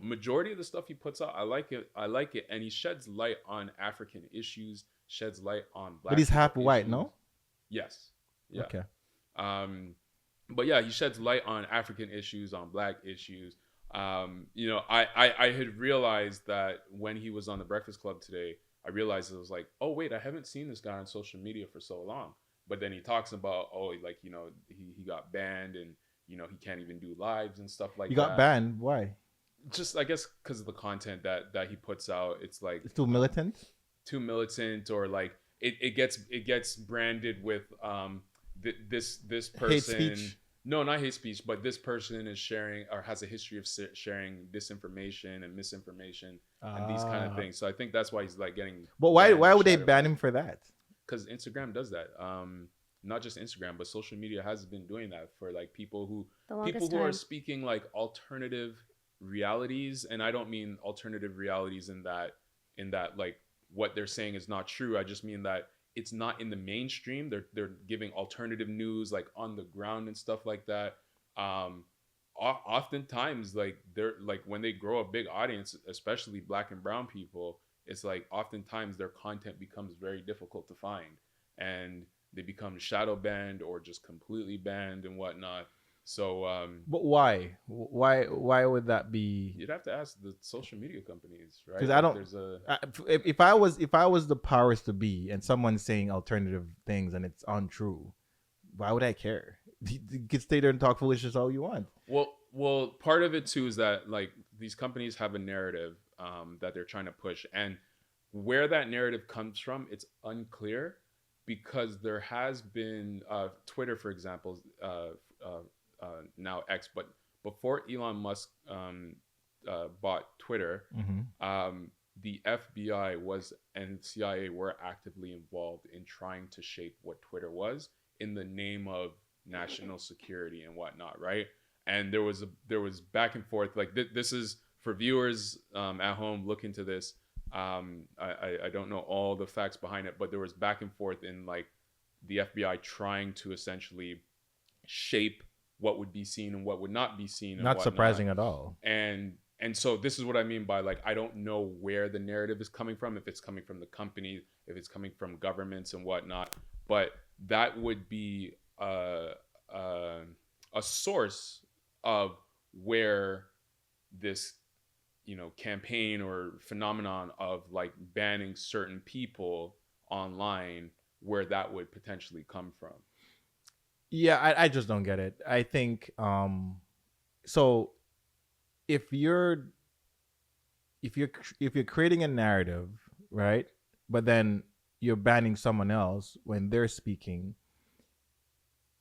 majority of the stuff he puts out, I like it, and he sheds light on African issues, sheds light on Black. But he's half issues. white, no? Yes. Yeah. Okay. But yeah, he sheds light on African issues, on Black issues. I had realized that when he was on the Breakfast Club today, I realized it was like, oh wait, I haven't seen this guy on social media for so long. But then he talks about, he got banned, and he can't even do lives and stuff like that. He got banned. Why? Just, I guess, because of the content that he puts out. It's like It's too militant, or like it gets branded with this person. Hate speech. No, not hate speech, but this person is sharing or has a history of sharing disinformation and misinformation and these kind of things. So I think that's why he's like getting. But why would they ban him for that? Because Instagram does that. Not just Instagram, but social media has been doing that for like people who are speaking like alternative realities. And I don't mean alternative realities in that like what they're saying is not true. I just mean that it's not in the mainstream. They're giving alternative news like on the ground and stuff like that. Oftentimes, like they're like, when they grow a big audience, especially Black and brown people, it's like oftentimes their content becomes very difficult to find. And they become shadow banned or just completely banned and whatnot. So But why? Why would that be? you'd have to ask the social media companies, right? Because I don't. There's a If I was the powers to be, and someone's saying alternative things and it's untrue, why would I care? You can stay there and talk foolishness all you want. well, part of it too is that like these companies have a narrative that they're trying to push, and where that narrative comes from, it's unclear because there has been Twitter, for example, now X, but before Elon Musk bought Twitter, the FBI and CIA were actively involved in trying to shape what Twitter was in the name of national security and whatnot, right? And there was back and forth. Like this is for viewers at home. Look into this. I don't know all the facts behind it, but there was back and forth in like the FBI trying to essentially shape what would be seen and what would not be seen. And Not whatnot. surprising at all. And so this is what I mean by like I don't know where the narrative is coming from. If it's coming from the company, if it's coming from governments and whatnot, but that would be a source of where this campaign or phenomenon of like banning certain people online, where that would potentially come from. Yeah, I just don't get it. I think so if you're creating a narrative, right? But then you're banning someone else when they're speaking,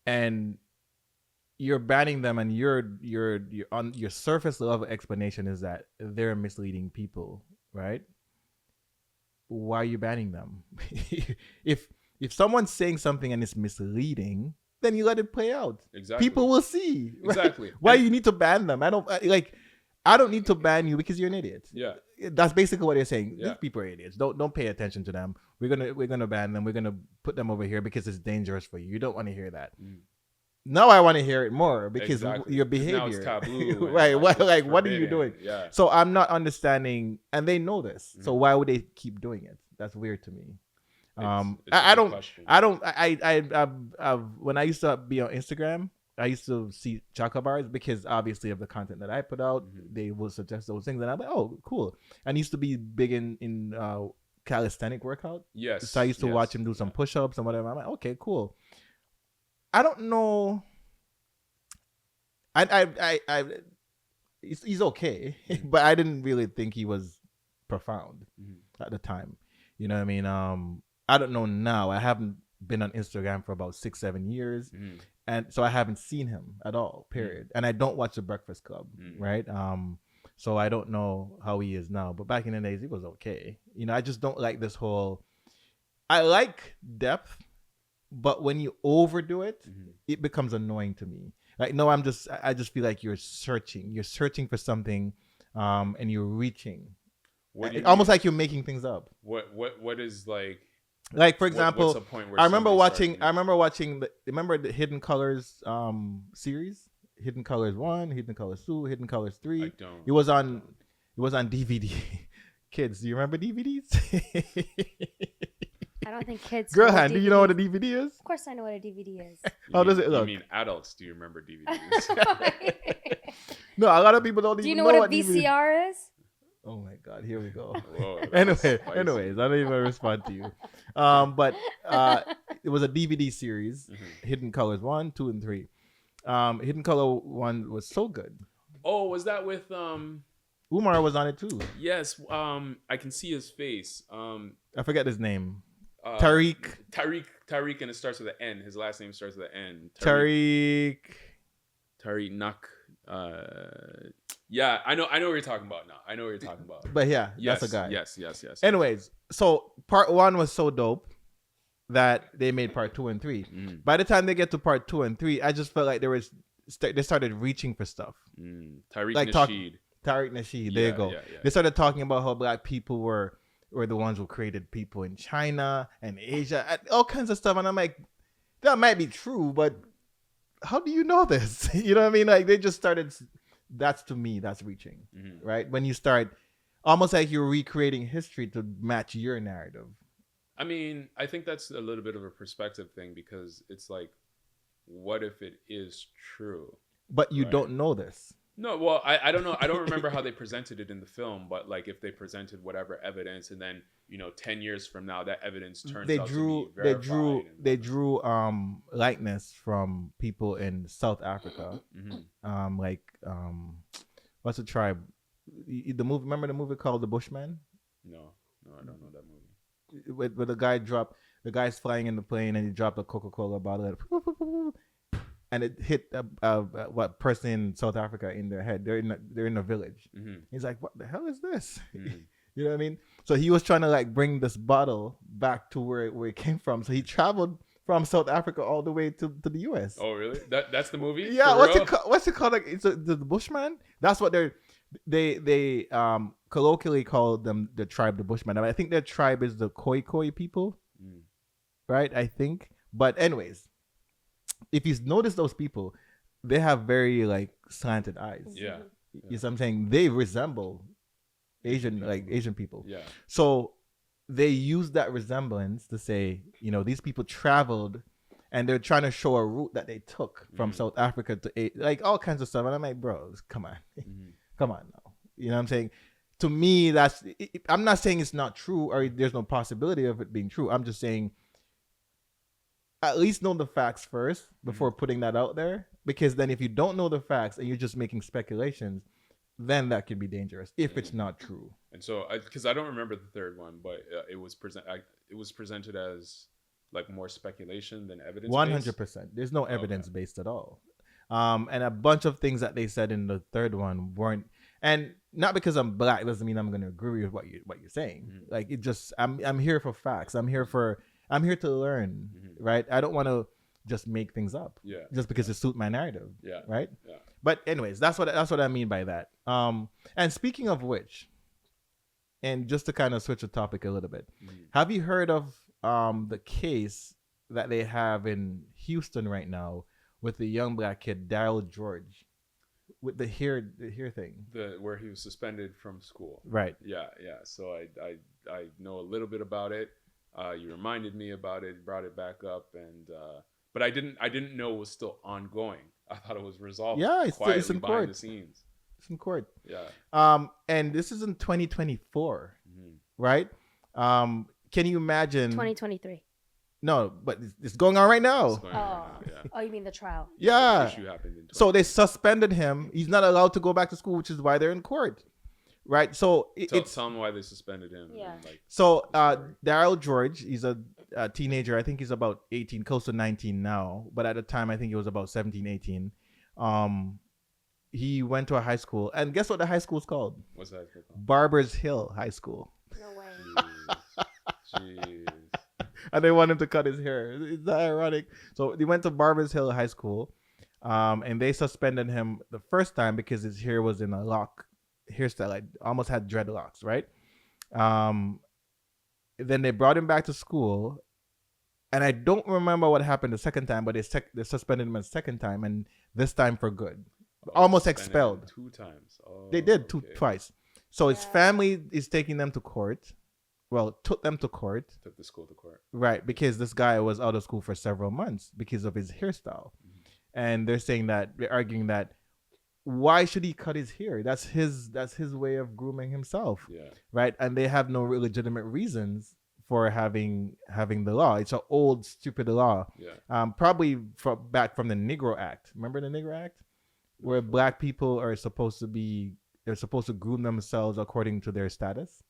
and you're banning them, and you're on your surface level explanation is that they're misleading people, right? Why are you banning them? if someone's saying something and it's misleading, then you let it play out. Exactly. People will see. Right? Exactly. Why you need to ban them? I don't need to ban you because you're an idiot. Yeah. That's basically what they're saying. Yeah. These people are idiots. Don't pay attention to them. We're gonna ban them. We're gonna put them over here because it's dangerous for you. You don't want to hear that. Now I want to hear it more because your behavior. Now it's taboo. Right. What are you doing? Yeah. So I'm not understanding, and they know this. So why would they keep doing it? That's weird to me. When I used to be on Instagram, I used to see chocolate bars because obviously of the content that I put out, they will suggest those things, and I'm like, oh, cool. And I used to be big in calisthenic workout. Yes. So I used to watch him do some push-ups and whatever. I'm like, okay, cool. I don't know. He's okay, but I didn't really think he was profound at the time. You know what I mean? I don't know now. I haven't been on Instagram for about 6-7 years, and so I haven't seen him at all. Period. And I don't watch The Breakfast Club, right? So I don't know how he is now. But back in the days, he was okay. I just don't like this whole. I like depth, but when you overdo it, it becomes annoying to me. Like, no, I just feel like you're searching for something, and you're reaching. Almost like you're making things up. What is like for example, what's the point where I remember watching remember the Hidden Colors series? Hidden Colors 1, Hidden Colors 2, Hidden Colors 3. I don't. It was on DVD. Kids, do you remember DVDs? I don't think kids. Girlhand, do you know what a DVD is? Of course I know what a DVD is. Does it look? You mean adults? Do you remember DVDs? No, a lot of people don't even know. Do you know what a VCR is? Oh my God, here we go. Whoa, anyways, I don't even respond to you. But it was a DVD series, Hidden Colors 1, 2, and 3. Hidden Color 1 was so good. Oh, was that with Umar was on it too. Yes, I can see his face. I forget his name. Tariq, and it starts with an N. His last name starts with an N. Tariq Nak. Yeah, I know what you're talking about now. I know what you're talking about. But yeah, yes, that's a guy. Yes. Anyways, so part 1 was so dope that they made part 2 and 3. By the time they get to part 2 and 3, I just felt like they started reaching for stuff. Tariq like Nasheed. Tariq Nasheed. There you go. Yeah. They started talking about how black people were the ones who created people in China and Asia, and all kinds of stuff. And I'm like, that might be true, but how do you know this? You know what I mean? Like, they just started. To me, that's reaching, right? When you start almost like you're recreating history to match your narrative. I mean, I think that's a little bit of a perspective thing because it's like, what if it is true? But you Right. don't know this. No, well, I don't know. I don't remember how they presented it in the film, but like if they presented whatever evidence and then, 10 years from now, that evidence turns They out to drew be they verified. drew and they whatnot. drew likeness from people in South Africa. Mhm. What's the tribe? The movie. Remember the movie called The Bushman? No, I don't know that movie. Where the guy's flying in the plane and he dropped a Coca-Cola bottle and it hit what person in South Africa in their head. They're in a village. Mm-hmm. He's like, what the hell is this? Mm-hmm. You know what I mean? So he was trying to like bring this bottle back to where it came from. So he traveled from South Africa all the way to the US. Oh, really? That's the movie? Yeah, For what's real? it called? What's it called? Like, it's the Bushman. That's what they colloquially call them, the tribe, the Bushman. I mean, I think their tribe is the Khoi people, right? I think. But anyways, if you notice those people, they have very like slanted eyes. Yeah. You see what I'm saying? They resemble Asian people. Yeah. So they use that resemblance to say, these people traveled and they're trying to show a route that they took from South Africa to like all kinds of stuff. And I'm like, bro, come on. Come on now. You know what I'm saying? To me, I'm not saying it's not true or there's no possibility of it being true. I'm just saying at least know the facts first before putting that out there. Because then if you don't know the facts and you're just making speculations, then that could be dangerous if it's not true. And so, because I don't remember the third one, but it was presented as like more speculation than evidence. 100%. There's no evidence based at all. And a bunch of things that they said in the third one weren't. And not because I'm black doesn't mean I'm going to agree with what you're saying. Like it just, I'm here for facts. I'm here to learn, right? I don't want to just make things up, just because it suits my narrative, right? Yeah. But anyways, that's what I mean by that. And speaking of which, and just to kind of switch the topic a little bit, have you heard of the case that they have in Houston right now with the young black kid Darryl George, with the hair thing, where he was suspended from school, right? Yeah. So I know a little bit about it. You reminded me about it, brought it back up, and but I didn't know it was still ongoing. I thought it was resolved. Yeah, it's in behind court. the scenes. It's in court. Yeah. And this is in 2024, right? Can you imagine? 2023. No, but it's going on right now. Oh, you mean the trial? Yeah. The issue happened in So they suspended him. He's not allowed to go back to school, which is why they're in court, right? So tell them why they suspended him. Yeah. So Darryl George, he's a teenager. I think he's about 18, close to 19 now. But at the time, I think he was about 17, 18. He went to a high school. And guess what the high school's called? What's that called? Barbers Hill High School. No way. Jeez. And they want him to cut his hair. It's ironic. So they went to Barbers Hill High School. And they suspended him the first time because his hair was in a lock hairstyle. Like almost had dreadlocks, right? Then they brought him back to school. And I don't remember what happened the second time, but they suspended him a second time, and this time for good. Almost expelled. 2 times. Oh, They did okay. twice. So his family is taking them to court. Well, took them to court. Took the school to court. Right, because this guy was out of school for several months because of his hairstyle. And they're arguing that why should he cut his hair? That's his way of grooming himself. Yeah. Right? And they have no legitimate reasons for having the law. It's an old stupid law. Yeah. Probably back from the Negro Act. Remember the Negro Act? Where black people are supposed to groom themselves according to their status.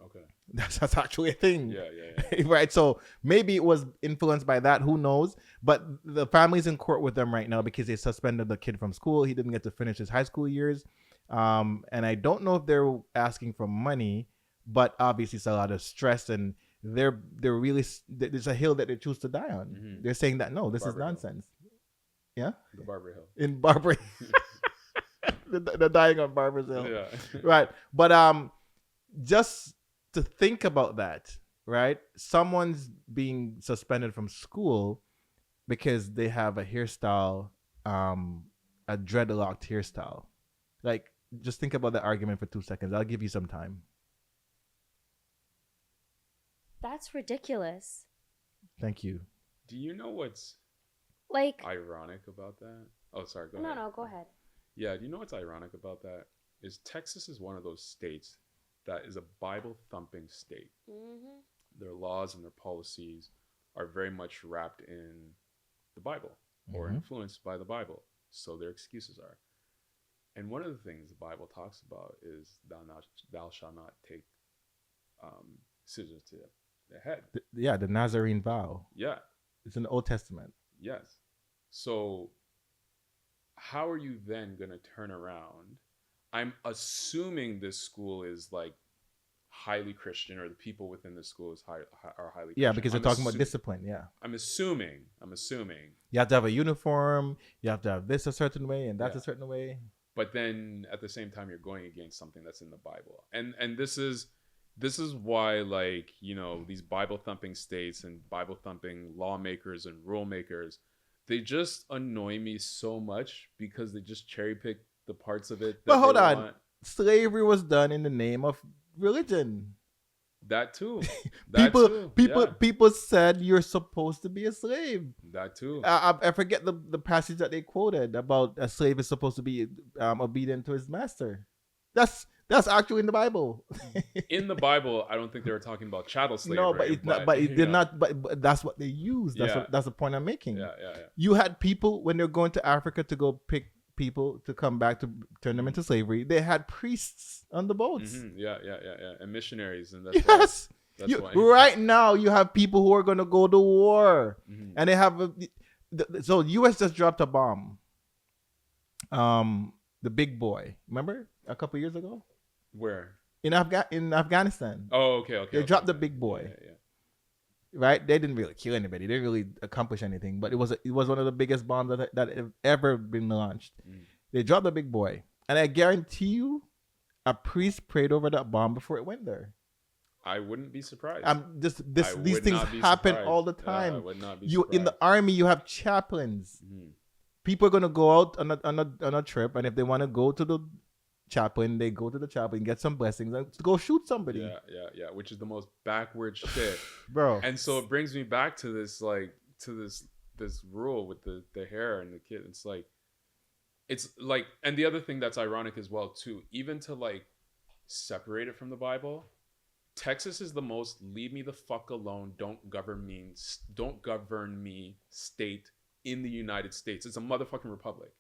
Okay. That's actually a thing. Yeah. Right. So maybe it was influenced by that. Who knows? But the family's in court with them right now because they suspended the kid from school. He didn't get to finish his high school years. And I don't know if they're asking for money, but obviously it's a lot of stress, and they're really, there's a hill that they choose to die on. They're saying that no, this is nonsense. Yeah. The Barber Hill. In Barber. the dying on Barbers Hill. Yeah. Right. But just to think about that, right? Someone's being suspended from school because they have a hairstyle, a dreadlocked hairstyle. Like, just think about that argument for 2 seconds. I'll give you some time. That's ridiculous. Thank you. Do you know what's Like, ironic about that? Oh, sorry. Go ahead. no, go ahead. Yeah, do you know what's ironic about that? Is Texas is one of those states that is a Bible thumping state. Mm-hmm. Their laws and their policies are very much wrapped in the Bible or Mhm. influenced by the Bible. So their excuses are. And one of the things the Bible talks about is thou shalt not take scissors to the head. Yeah, the Nazarene vow. Yeah, It's in the Old Testament. yes. So how are you then going to turn around? I'm assuming this school is like highly Christian, or the people within the school are highly Christian. Yeah, because they're I'm talking about discipline. Yeah. I'm assuming. You have to have a uniform. You have to have this a certain way and that's Yeah. a certain way. But then at the same time, you're going against something that's in the Bible. And this is why, like, you know, these Bible thumping states and Bible thumping lawmakers and rule makers, they just annoy me so much because they just cherry pick the parts of it that But hold they on. want. Slavery was done in the name of religion. That too. People said you're supposed to be a slave. That too. I forget the passage that they quoted about a slave is supposed to be obedient to his master. That's actually in the Bible. In the Bible, I don't think they were talking about chattel slavery. No, but it's not. But it did not. But that's what they used. Yeah. That's the point I'm making. Yeah. You had people when they're going to Africa to go pick people to come back to turn them into slavery. They had priests on the boats. Mm-hmm. Yeah. And missionaries, and that's Yes. why. Right now, you have people who are going to go to war, Mhm. and they have. So U.S. just dropped a bomb. The big boy. Remember a couple years ago Where? in Afghanistan. Oh, okay. They dropped the big boy. Yeah. Right? They didn't really kill anybody. They didn't really accomplish anything. But it was one of the biggest bombs that have ever been launched. Mm. They dropped the big boy, and I guarantee you, a priest prayed over that bomb before it went there. I wouldn't be surprised. These things happen all the time. I would not be You surprised. in the army, you have chaplains. Mhm. People are gonna go out on a trip, and if they want to go to the chaplain, they go to the chaplain, get some blessings, and go shoot somebody. Yeah. Which is the most backward shit. Bro. And so it brings me back to this, like, this rule with the hair and the kid. It's like, and the other thing that's ironic as well too, even to like separate it from the Bible, Texas is the most leave me the fuck alone, don't govern me state in the United States. It's a motherfucking republic.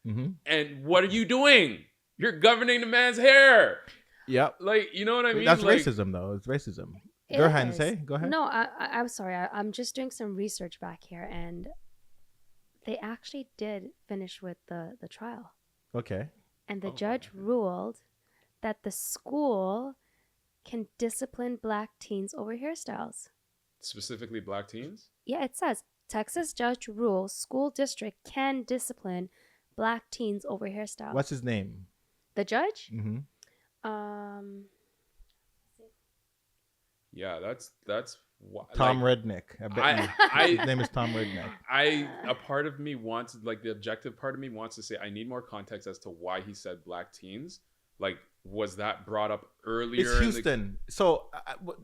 Mm-hmm. And what are you doing? You're governing the man's hair. Yep. Like, you know what I mean? That's like, racism, though. It's racism. It Go ahead and is. say. Go ahead. No, I'm sorry. I'm just doing some research back here, and they actually did finish with the trial. Okay. And the Oh, judge okay. ruled that the school can discipline black teens over hairstyles. Specifically black teens? Yeah, it says Texas judge rules school district can discipline black teens over hairstyles. What's his name? The judge? Mm-hmm. Yeah, that's Tom Redneck. I bet you. His name is Tom Redneck. A part of me wants, like, the objective part of me wants to say I need more context as to why he said black teens. Like, was that brought up earlier? It's Houston. So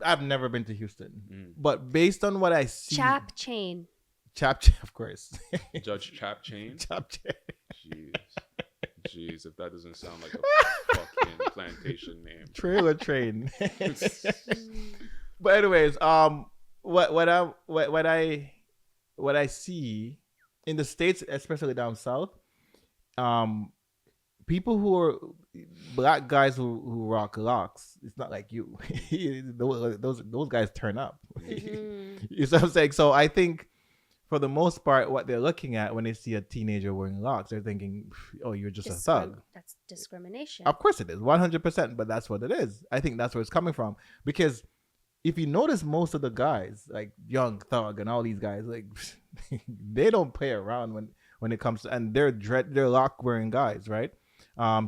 I've never been to Houston, Mm. but based on what I see, Chap chain. Chap, of course. Judge Chap Chain? Chap Chain. Jeez, if that doesn't sound like a fucking plantation name. Trailer train. But anyways, what I see in the States, especially down south, people who are black guys who rock locks, it's not like you. those guys turn up. Mhm. You know what I'm saying? So I think for the most part, what they're looking at when they see a teenager wearing locks, they're thinking, oh, you're just a thug. That's discrimination. Of course it is, 100%, but that's what it is. I think that's where it's coming from. Because if you notice, most of the guys, like Young Thug and all these guys, like they don't play around when it comes to, and they're lock wearing guys, right?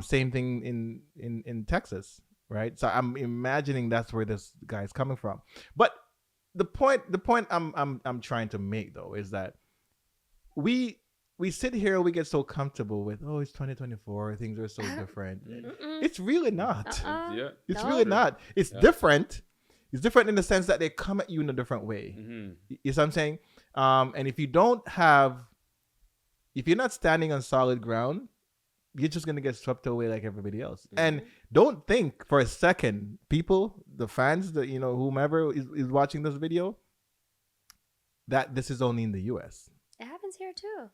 Same thing in Texas, right? So I'm imagining that's where this guy's coming from. But the point I'm trying to make, though, is that we sit here, we get so comfortable with, oh, it's 2024, things are so different. Mm-mm. It's really not. Yeah. It's No. really not. It's Yeah. different. It's different in the sense that they come at you in a different way. Mm-hmm. You see what I'm saying? And if you're not standing on solid ground, you're just gonna get swept away like everybody else. Mm-hmm. And don't think for a second, people, the fans, that whomever is watching this video, that this is only in the US. It happens here too.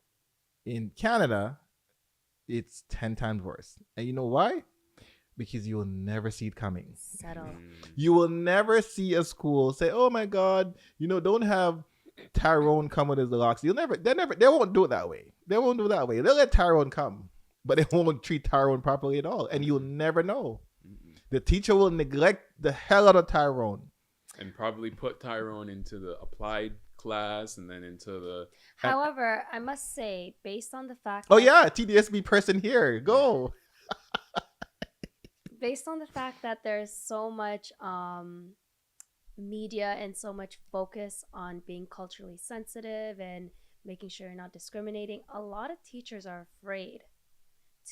In Canada, it's 10 times worse. And you know why? Because you will never see it coming. Settle. You will never see a school say, "Oh my God, don't have Tyrone come with his locks." They won't do it that way. They won't do it that way. They'll let Tyrone come, but they won't treat Tyrone properly at all. And you'll never know. The teacher will neglect the hell out of Tyrone. And probably put Tyrone into the applied class and then into the... However, I must say, based on the fact Oh yeah, TDSB person here. Go. Based on the fact that there's so much media and so much focus on being culturally sensitive and making sure you're not discriminating, a lot of teachers are afraid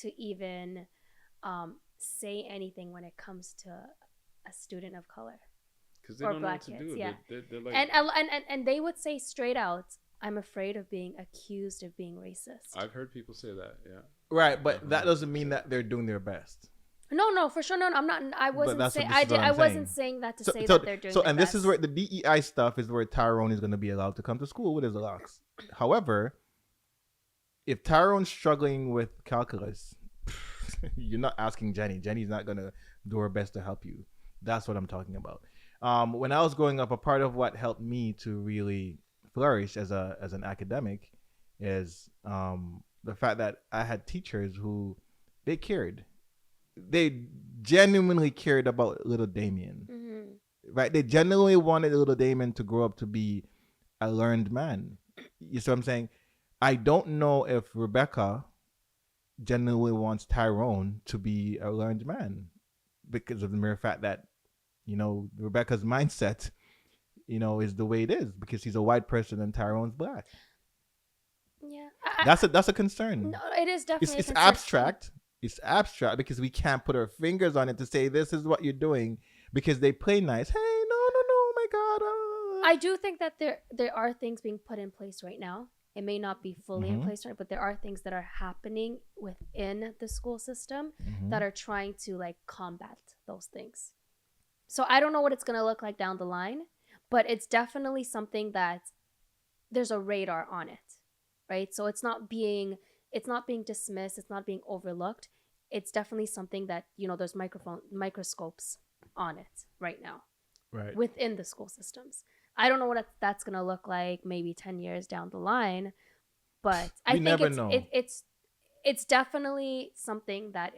to even say anything when it comes to a student of color. Because they don't know what to do. Yeah. They're like... and they would say straight out, "I'm afraid of being accused of being racist." I've heard people say that, yeah. Right, but that doesn't mean that they're doing their best. No, for sure. No, I'm not. I wasn't saying. I wasn't saying that to say so that they're doing. So, their and best. this is where the DEI stuff is where Tyrone is going to be allowed to come to school with his locks. However, if Tyrone's struggling with calculus, you're not asking Jenny. Jenny's not going to do her best to help you. That's what I'm talking about. When I was growing up, a part of what helped me to really flourish as an academic is the fact that I had teachers who they cared. They genuinely cared about little Damien, right? They genuinely wanted little Damien to grow up to be a learned man. You see what I'm saying? I don't know if Rebecca genuinely wants Tyrone to be a learned man because of the mere fact that, Rebecca's mindset, is the way it is because he's a white person and Tyrone's black. Yeah, that's a concern. No, it is definitely. It's abstract. It's abstract because we can't put our fingers on it to say this is what you're doing because they play nice. Hey, no, oh my God. I do think that there are things being put in place right now. It may not be fully in place, right? But there are things that are happening within the school system that are trying to combat those things. So I don't know what it's going to look like down the line, but it's definitely something that there's a radar on it, right? So it's not being dismissed. It's not being overlooked. It's definitely something that, there's microscopes on it right now, right, within the school systems. I don't know what that's going to look like maybe 10 years down the line, but I think it's definitely something that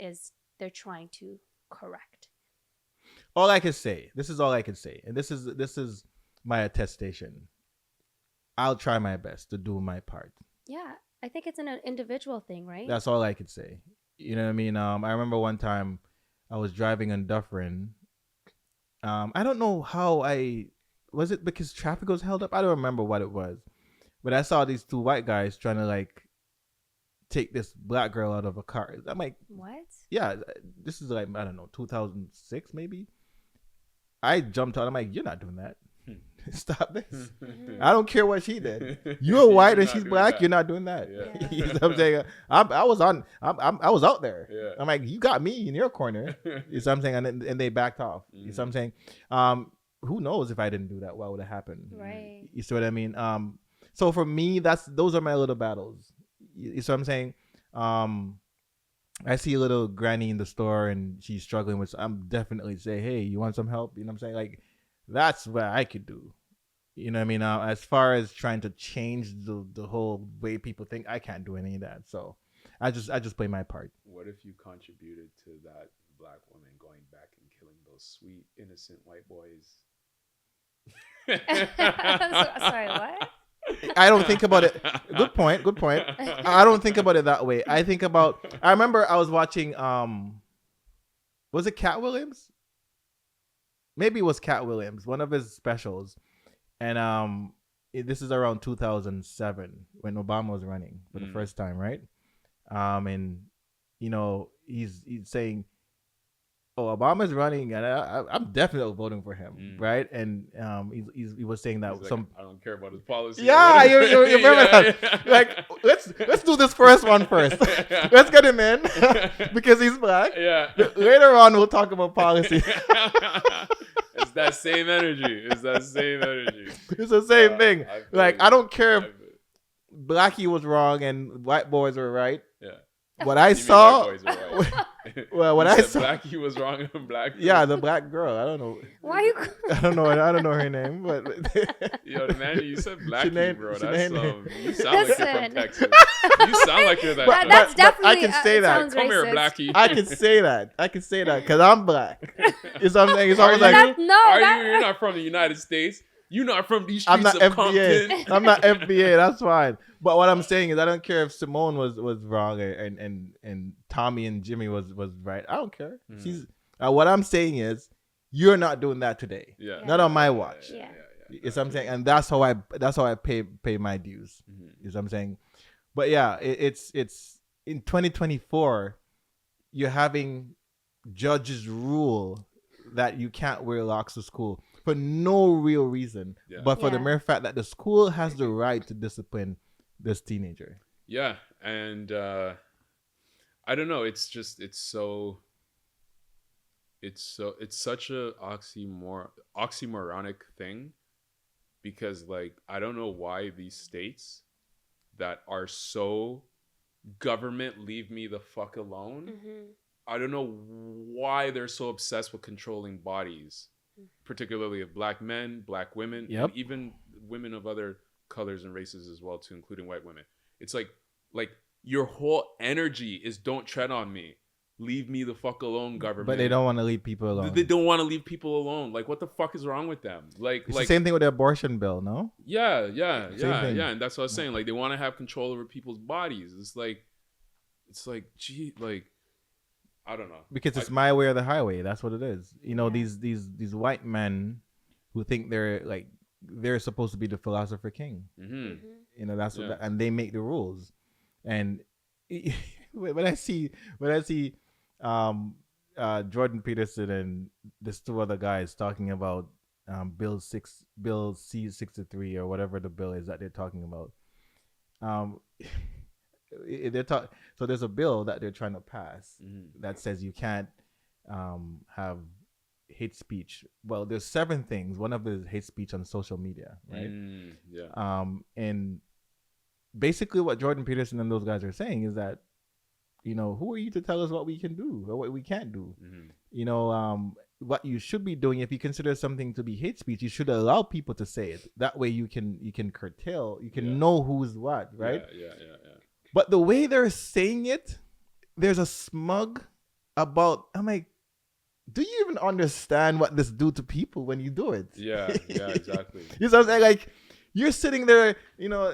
they're trying to correct. All I can say, this is all I can say, and this is my attestation. I'll try my best to do my part. Yeah. I think it's an individual thing, right? That's all I could say. You know what I mean? I remember one time I was driving in Dufferin. I don't know how was it because traffic was held up? I don't remember what it was. But I saw these two white guys trying to take this black girl out of a car. I'm like, what? Yeah, this is I don't know, 2006 maybe. I jumped out. I'm like, you're not doing that. Stop this. I don't care what she did. You're white and she's black. That. You're not doing that. Yeah. You know what I'm saying? I was out there. Yeah. I'm like, you got me in your corner. You know what I'm saying? And they backed off. You know what I'm saying? Who knows if I didn't do that, what would have happened? Right. You see what I mean? So for me, those are my little battles. You see what I'm saying? I see a little granny in the store and she's struggling with. I'm definitely say, hey, you want some help? You know what I'm saying? That's what I could do. You know what I mean? As far as trying to change the whole way people think, I can't do any of that. So I just play my part. What if you contributed to that black woman going back and killing those sweet, innocent white boys? Sorry, what? I don't think about it. Good point. I don't think about it that way. I remember I was watching, was it Cat Williams? Maybe it was Cat Williams, one of his specials. And this is around 2007 when Obama was running for the first time, right? And he's saying, Obama's running, and I'm definitely voting for him, right? And he was saying that He's like, some. I don't care about his policy. Yeah, you remember Yeah, that? yeah. Like, let's do this first one first. Let's get him in because he's black. Yeah. Later on, we'll talk about policy. It's that same energy. It's that same energy. It's the same thing. I feel Like, you. I don't care if I feel- Blackie was wrong and white boys were right. Yeah. What I You mean saw, white boys are right. well, what You I said saw, Blackie was wrong and black. yeah, the black girl. I don't know. Why are you? I don't know her name, but Yo, man, you said Blackie, Sinead- bro. Sinead- That's you sound like you're from Listen. Texas. You sound like you're that. But- That's but definitely. I can say it that. sounds Come here, racist. Blackie. I can say that because I'm black. It's something. It's Are almost you? like That- no, Are that- you? You're not from the United States. You're not from these I'm streets not of FBA. Compton. I'm not FBA. That's fine. But what I'm saying is, I don't care if Simone was wrong and Tommy and Jimmy was right. I don't care. Mhm. She's. What I'm saying is, you're not doing that today. Yeah. Not on my watch. Yeah. Is what I'm saying, and that's how I pay my dues. Mhm. Is what I'm saying. But yeah, it's in 2024, you're having judges rule that you can't wear locks to school for no real reason, Yeah. but for the Yeah. mere fact that the school has the right to discipline this teenager. Yeah, and I don't know. It's just it's such a oxymoronic thing, because like I don't know why these states that are so government leave me the fuck alone. Mhm. I don't know why they're so obsessed with controlling bodies, particularly of black men, black women, Yep. and even women of other colors and races as well too, including white women. It's like your whole energy is don't tread on me. Leave me the fuck alone, government. But they don't want to leave people alone. They don't want to leave people alone. Like, what the fuck is wrong with them? Like, It's the same thing with the abortion bill, no? yeah, thing. and that's what I was saying. Like, they want to have control over people's bodies. It's like, gee, like, I don't know. Because it's my way or the highway. That's what it is. You know, these white men who think they're supposed to be the philosopher king. Mm-hmm. You know, that's Yeah. what, and they make the rules. And when I see Jordan Peterson and there's two other guys talking about Bill C-63 or whatever the bill is that they're talking about. So there's a bill that they're trying to pass that says you can't have hate speech. Well, there's 7 things. One of it is hate speech on social media, right? Yeah. And basically what Jordan Peterson and those guys are saying is that, you know, who are you to tell us what we can do or what we can't do? Mm-hmm. You know, what you should be doing, if you consider something to be hate speech, you should allow people to say it. That way you can curtail, you can know who's what, right? Yeah. But the way they're saying it, there's a smug about, I'm like, do you even understand what this do to people when you do it? Yeah, exactly. You know what I'm saying? Like, you're sitting there, you know,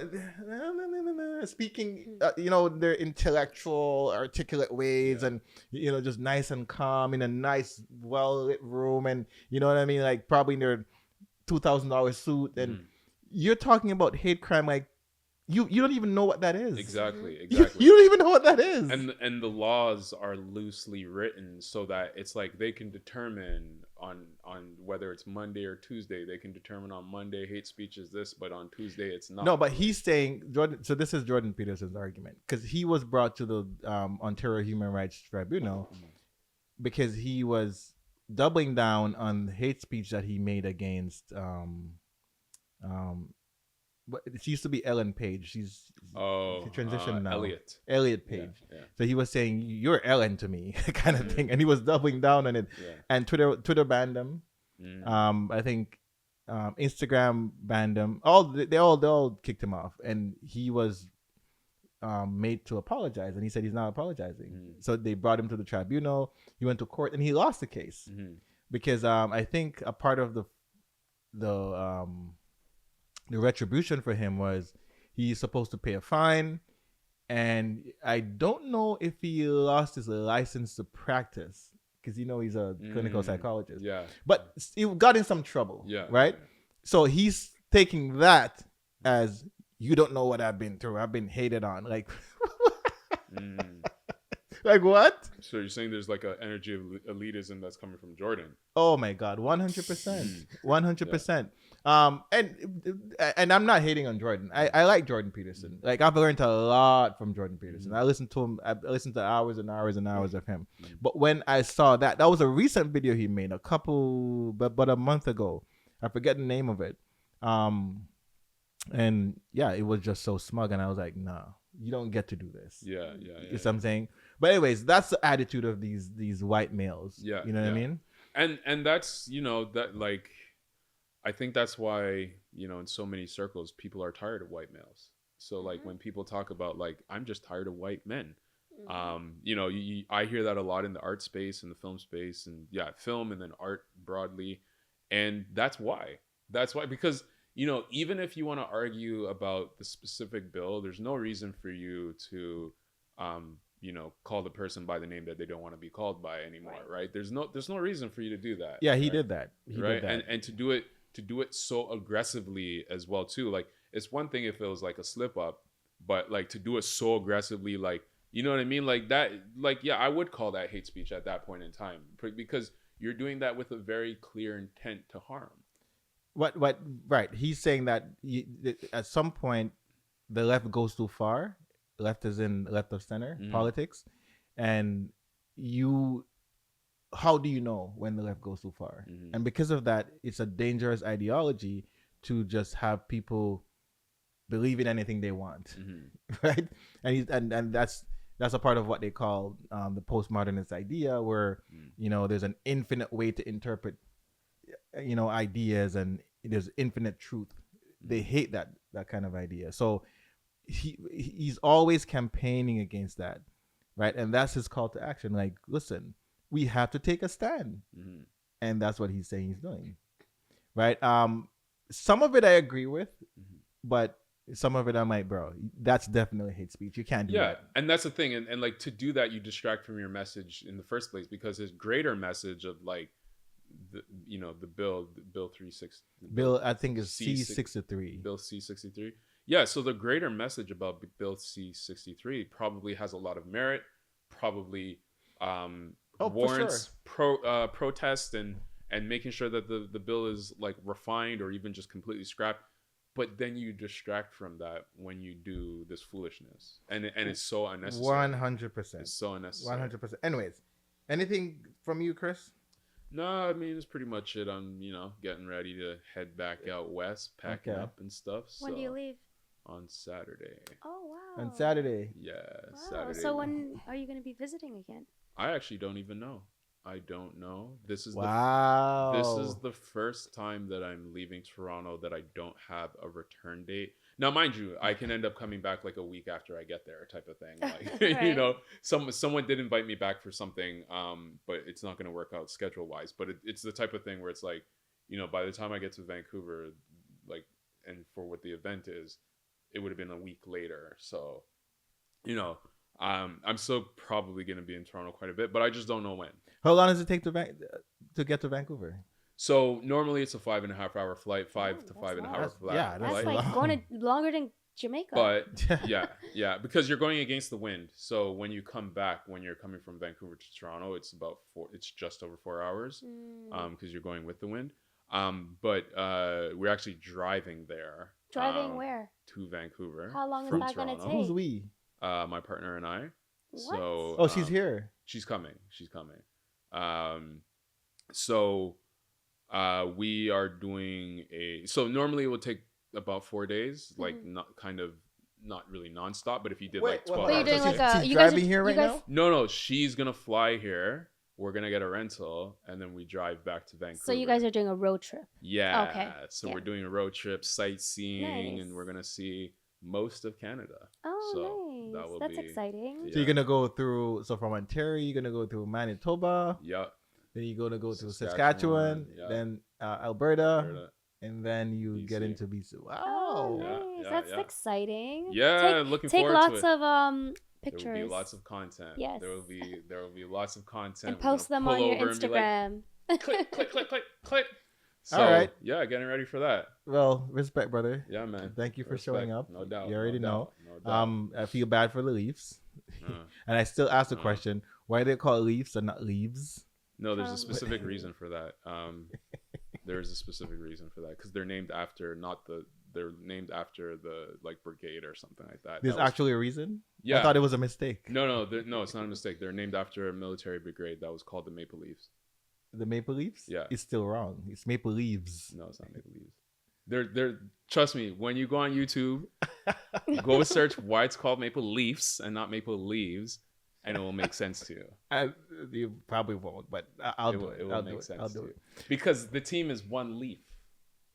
speaking, you know, their intellectual, articulate ways, and, you know, just nice and calm in a nice, well-lit room, and, you know what I mean? Like, probably in their $2,000 suit, and you're talking about hate crime like, you don't even know what that is. Exactly. You don't even know what that is. And the laws are loosely written so that it's like they can determine on whether it's Monday or Tuesday. They can determine on Monday hate speech is this, but on Tuesday it's not. No, but he's saying Jordan. So this is Jordan Peterson's argument, because he was brought to the Ontario Human Rights Tribunal because he was doubling down on hate speech that he made against but she used to be Ellen Page. She transitioned now. Elliot Page. Yeah. So he was saying, "You're Ellen to me," kind of thing, and he was doubling down on it. Yeah. And Twitter banned him. I think Instagram banned him. They all kicked him off, and he was made to apologize, and he said he's not apologizing. So they brought him to the tribunal. He went to court, and he lost the case because I think a part of the retribution for him was he's supposed to pay a fine, and I don't know if he lost his license to practice because he's a clinical psychologist. Yeah, but he got in some trouble. Yeah, right. So he's taking that as, you don't know what I've been through. I've been hated on. Like, Like what? So you're saying there's like an energy of elitism that's coming from Jordan? Oh my God, 100%, 100%. And I'm not hating on Jordan. I like Jordan Peterson. Like I've learned a lot from Jordan Peterson. I listened to him. I listened to hours and hours and hours of him. But when I saw that was a recent video he made but a month ago. I forget the name of it. And yeah, it was just so smug, and I was like, nah, you don't get to do this. Yeah. You know what I'm saying? But anyways, that's the attitude of these white males. Yeah, you know what I mean? And that's that like, I think that's why in so many circles people are tired of white males. So like when people talk about like I'm just tired of white men, I hear that a lot in the art space and the film space and film and then art broadly, and that's why because even if you want to argue about the specific bill, there's no reason for you to call the person by the name that they don't want to be called by anymore, right? There's no reason for you to do that. Yeah, he right? did that. He did that. And to do it so aggressively as well too. Like it's one thing if it was like a slip up, but like to do it so aggressively, like you know what I mean? Like that, like I would call that hate speech at that point in time because you're doing that with a very clear intent to harm. What right? He's saying that at some point the left goes too far. Left is in left of center politics, and how do you know when the left goes too far? And because of that, it's a dangerous ideology to just have people believe in anything they want, right? And that's a part of what they call the postmodernist idea, where there's an infinite way to interpret ideas, and there's infinite truth. They hate that kind of idea. So he's always campaigning against that, right? And that's his call to action. Like, listen, we have to take a stand, and that's what he's saying he's doing, right? Some of it I agree with, but some of it I'm like, bro, that's definitely hate speech. You can't do that. And that's the thing, and like to do that, you distract from your message in the first place, because his greater message of like the bill 36 bill, I think is C63, bill C63. Yeah, so the greater message about bill C63 probably has a lot of merit, probably warrants protest and making sure that the bill is like refined or even just completely scrapped. But then you distract from that when you do this foolishness, and it's so unnecessary. 100%. It's so unnecessary. 100%. Anyways, anything from you, Chris? No, I mean it's pretty much it. I'm getting ready to head back out west, packing up and stuff. When do you leave? On Saturday. Oh wow. On Saturday. Yeah, wow. Saturday. So when are you going to be visiting again? I actually don't even know. I don't know. This is the first time that I'm leaving Toronto that I don't have a return date. Now, mind you, I can end up coming back like a week after I get there, type of thing. Like, right. Someone did invite me back for something, but it's not going to work out schedule wise. But it's the type of thing where it's like, by the time I get to Vancouver, like, and for what the event is, it would have been a week later. So, I'm still probably going to be in Toronto quite a bit, but I just don't know when. How long does it take to get to Vancouver? So normally it's a 5.5 hour flight, 5 to 5.5 hour flight. Yeah, that's like going longer than Jamaica. But yeah, because you're going against the wind. So when you come back, when you're coming from Vancouver to Toronto, it's just over 4 hours, because you're going with the wind. But we're actually driving there. Driving where? To Vancouver. How long is that going to take? Who's we? My partner and I. What? So she's here. She's coming. So we are doing so normally it would take about 4 days, like not really nonstop, but if you did like 12 But you're hours. doing she's driving here right now? No, she's gonna fly here. We're gonna get a rental and then we drive back to Vancouver. So you guys are doing a road trip. Yeah. Okay. So we're doing a road trip, sightseeing, Nice. and we're gonna see most of Canada. Oh, so nice. That's exciting. Yeah. So you're gonna go through. So from Ontario, you're gonna go through Manitoba. Yep. Then you're gonna go to Saskatchewan. Yeah. Then Alberta, and then you BC. get into BC. Wow. Oh, Yeah, nice. That's exciting. Yeah, looking take forward to lots it. of pictures. There will be lots of content. Yes. There will be lots of content. And post them on your Instagram. Like, click. So, all right. Yeah, getting ready for that. Well, respect, brother. Yeah, man. Thank you for Respect. showing up. No doubt. You already know. No doubt. I feel bad for the Leafs. And I still ask the Uh. question, why they call it Leafs and not Leaves? No, there's a Um, specific reason for that. There is a specific reason for that because they're named after they're named after the like brigade or something like that. There's That was- actually a reason? yeah. I thought it was a mistake. No, no, it's not a mistake. They're named after a military brigade that was called the Maple Leafs. The Maple Leafs? Yeah. It's still wrong. It's Maple Leaves. No, it's not Maple Leafs. They're trust me, when you go on YouTube, go search why it's called Maple Leafs and not Maple Leaves, and it will make sense to you. You probably won't, but I'll do it. It will I'll make do it. sense I'll to do you. it. Because the team is one leaf.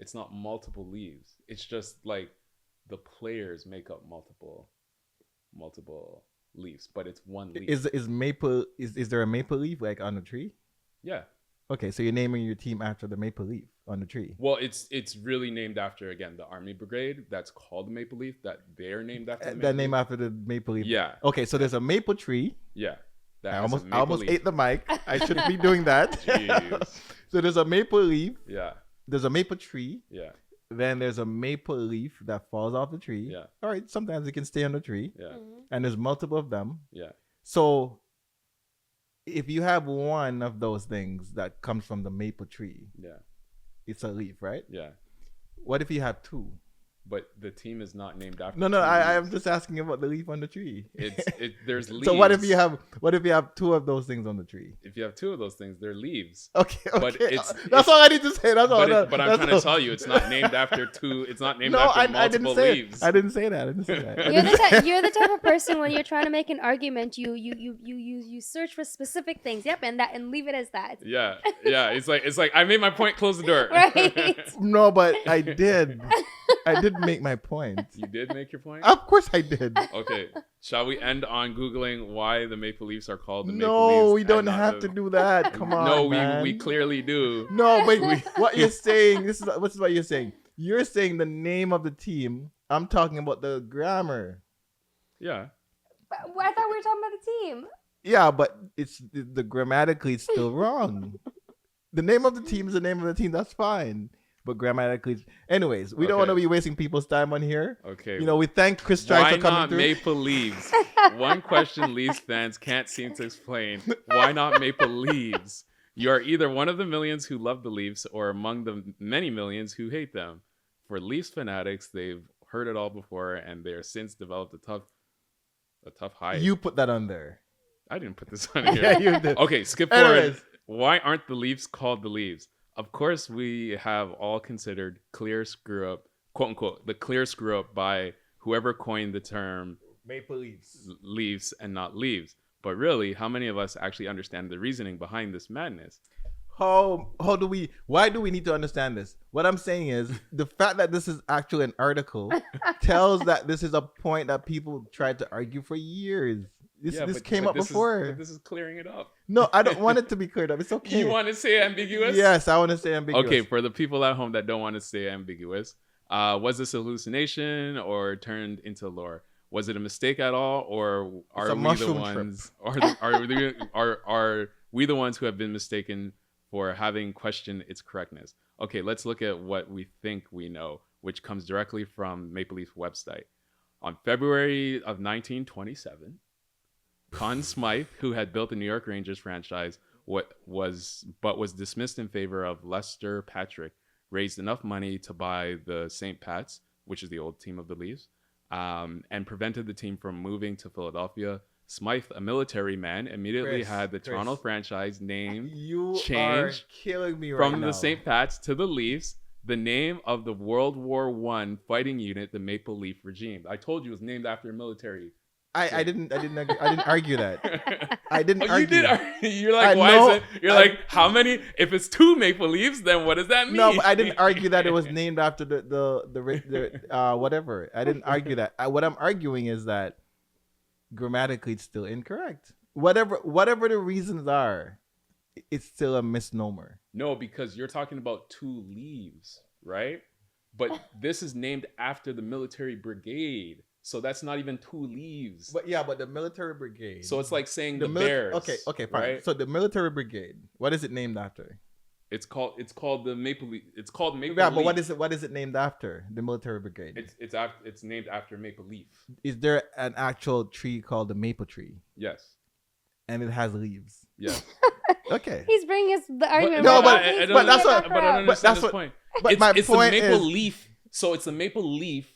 It's not multiple leaves. It's just like the players make up multiple leaves, but it's one leaf. Is maple is there a maple leaf like on the tree? Yeah. Okay, so you're naming your team after the maple leaf on the tree. Well, it's really named after again the Army Brigade. That's called the Maple Leaf. That they're named after. That name after the maple leaf. Yeah. Okay, so there's a maple tree. Yeah. That I has a almost maple leaf. ate the mic. I shouldn't be doing that. Jeez. So there's a maple leaf. Yeah. There's a maple tree. Yeah. Then there's a maple leaf that falls off the tree. Yeah. All right. Sometimes it can stay on the tree. Yeah. mhm. And there's multiple of them. Yeah. So if you have one of those things that comes from the maple tree, Yeah. it's a leaf, right? Yeah. What if you have two? But the team is not named after. No, two I leaves. am just asking about the leaf on the tree. There's leaves. So what if you have two of those things on the tree? If you have two of those things, they're leaves. Okay, But okay. it's- That's all I need to say. That's all. But I'm trying to tell you, it's not named after two. It's not named No, after I multiple didn't say leaves. it. I didn't say that. I didn't say that. You're the type of person when you're trying to make an argument, you search for specific things. Yep, and leave it as that. Yeah. It's like I made my point. Close the door. Right. No, but I did. I did make my point. You did make your point. Of course I did. Okay. Shall we end on Googling why the Maple Leafs are called the Maple No, Leafs? we don't and not have the- to do that. Come on. No, man. we clearly do. No, but what you're saying, this is what you're saying. You're saying the name of the team. I'm talking about the grammar. Yeah. But I thought we were talking about the team. Yeah, but it's the grammatically it's still wrong. The name of the team is the name of the team. That's fine. But grammatically, anyways, we don't Okay. want to be wasting people's time on here. Okay. You know, we thank Chris Strife Why for coming not through. Maple Leaves? One question Leafs fans can't seem to explain. Why not Maple Leaves? You are either one of the millions who love the Leafs or among the many millions who hate them. For Leafs fanatics, they've heard it all before and they are since developed a tough hide. You put that on there. I didn't put this on Yeah, here. you did. Okay, skip forward. Anyways. Why aren't the Leafs called the Leaves? Of course, we have all considered clear screw up, quote unquote, the clear screw up by whoever coined the term Maple Leafs. Leafs and not leaves. But really, how many of us actually understand the reasoning behind this madness? Why do we need to understand this? What I'm saying is the fact that this is actually an article tells that this is a point that people tried to argue for years. This came up before. This is clearing it up. No, I don't want it to be cleared up. It's okay. You want to say ambiguous? Yes, I want to say ambiguous. Okay, for the people at home that don't want to stay ambiguous, was this a hallucination or turned into lore? Was it a mistake at all, or are a we the mushroom ones? Are we the ones who have been mistaken for having questioned its correctness? Okay, let's look at what we think we know, which comes directly from Maple Leaf's website. On February of 1927, Conn Smythe, who had built the New York Rangers franchise, was dismissed in favor of Lester Patrick, raised enough money to buy the St. Pats, which is the old team of the Leafs, and prevented the team from moving to Philadelphia. Smythe, a military man, immediately Chris, had the Toronto franchise name You are changed killing me right from now. the St. Pats to the Leafs, the name of the World War I fighting unit, the Maple Leaf Regime. I told you it was named after a military. I didn't argue that. I didn't Oh, argue. you did. You're like, I why know- is it? You're like, how many? If it's two Maple Leafs, then what does that mean? No, but I didn't argue that it was named after the whatever. I didn't argue that. What I'm arguing is that grammatically it's still incorrect. Whatever the reasons are, it's still a misnomer. No, because you're talking about two leaves, right? But this is named after the military brigade, so that's not even two leaves. But the military brigade. So it's like saying the Bears. Bears. Okay, fine. right? So the military brigade. What is it named after? It's called the Maple Leaf. It's called Maple Yeah, Leaf. but what is it named after? The military brigade. It's named after Maple Leaf. Is there an actual tree called the maple tree, Yes. and it has leaves? Yes. Okay. He's bringing the argument. no, back. but- He's but that's bringing what- it But I back don't around. understand that's this what- point. But my It's point the Maple is, Leaf. So it's the Maple Leaf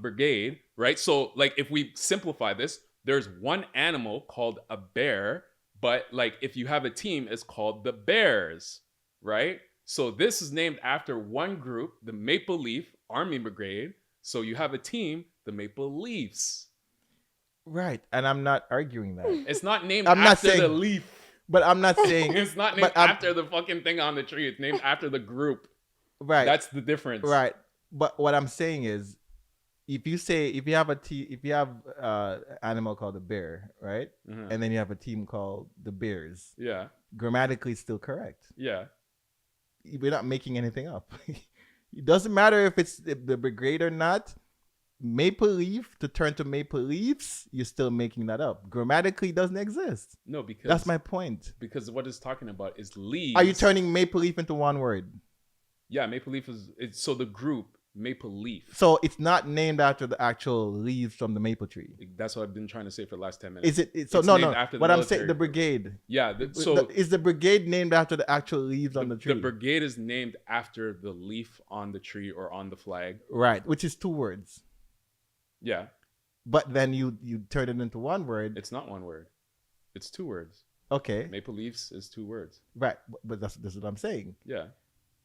brigade, right? So like if we simplify this, there's one animal called a bear, but like if you have a team, it's called the Bears, right? So this is named after one group, the Maple Leaf Army Brigade. So you have a team, the Maple Leafs. right, and I'm not arguing that. It's not named I'm not after the saying- leaf. But I'm not saying It's not named But I'm- after the fucking thing on the tree. It's named after the group. right. That's the difference. Right. But what I'm saying is, if you have animal called a bear, right, Mhm. and then you have a team called the Bears, Yeah. grammatically still correct. Yeah. We're not making anything up. It doesn't matter if it's the brigade or not. Maple Leaf to turn to Maple Leafs, you're still making that up. Grammatically, it doesn't exist. No, because That's my point. because what it's talking about is leaves. Are you turning Maple Leaf into one word? Yeah, Maple Leaf it's so the group Maple Leaf. So it's not named after the actual leaves from the maple tree. That's what I've been trying to say for the last 10 minutes. Is it? So It's no, named no. after the What I'm saying, military the group. brigade. Yeah, Is the brigade named after the actual leaves on the tree? the brigade is named after the leaf on the tree or on the flag. Right, which is two words. Yeah, But then you turn it into one word. it's not one word. It's two words. Okay, Maple Leafs is two words. right. But that's what I'm saying. Yeah.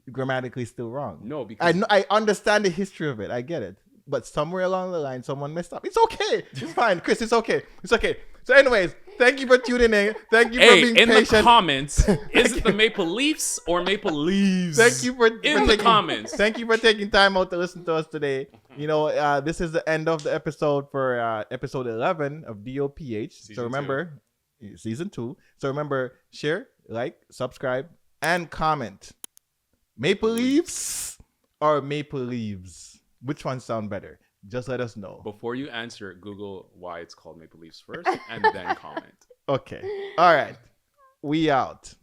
Grammatically still wrong. No, because I understand the history of it. I get it. But somewhere along the line, someone messed up. It's okay. It's fine, Chris. It's okay. It's okay. So, anyways, thank you for tuning in. Thank you for hey, being in patient. the comments, is it the Maple Leafs or Maple Leaves? Thank you for in the comments. Thank you for taking time out to listen to us today. You know, this is the end of the episode for episode 11 of D.O.Ph. So Season remember, season 2. So remember, share, like, subscribe, and comment. Maple Leafs or Maple Leaves? Which one sound better? Just let us know. Before you answer, Google why it's called Maple Leafs first, and then comment. Okay. All right. We out.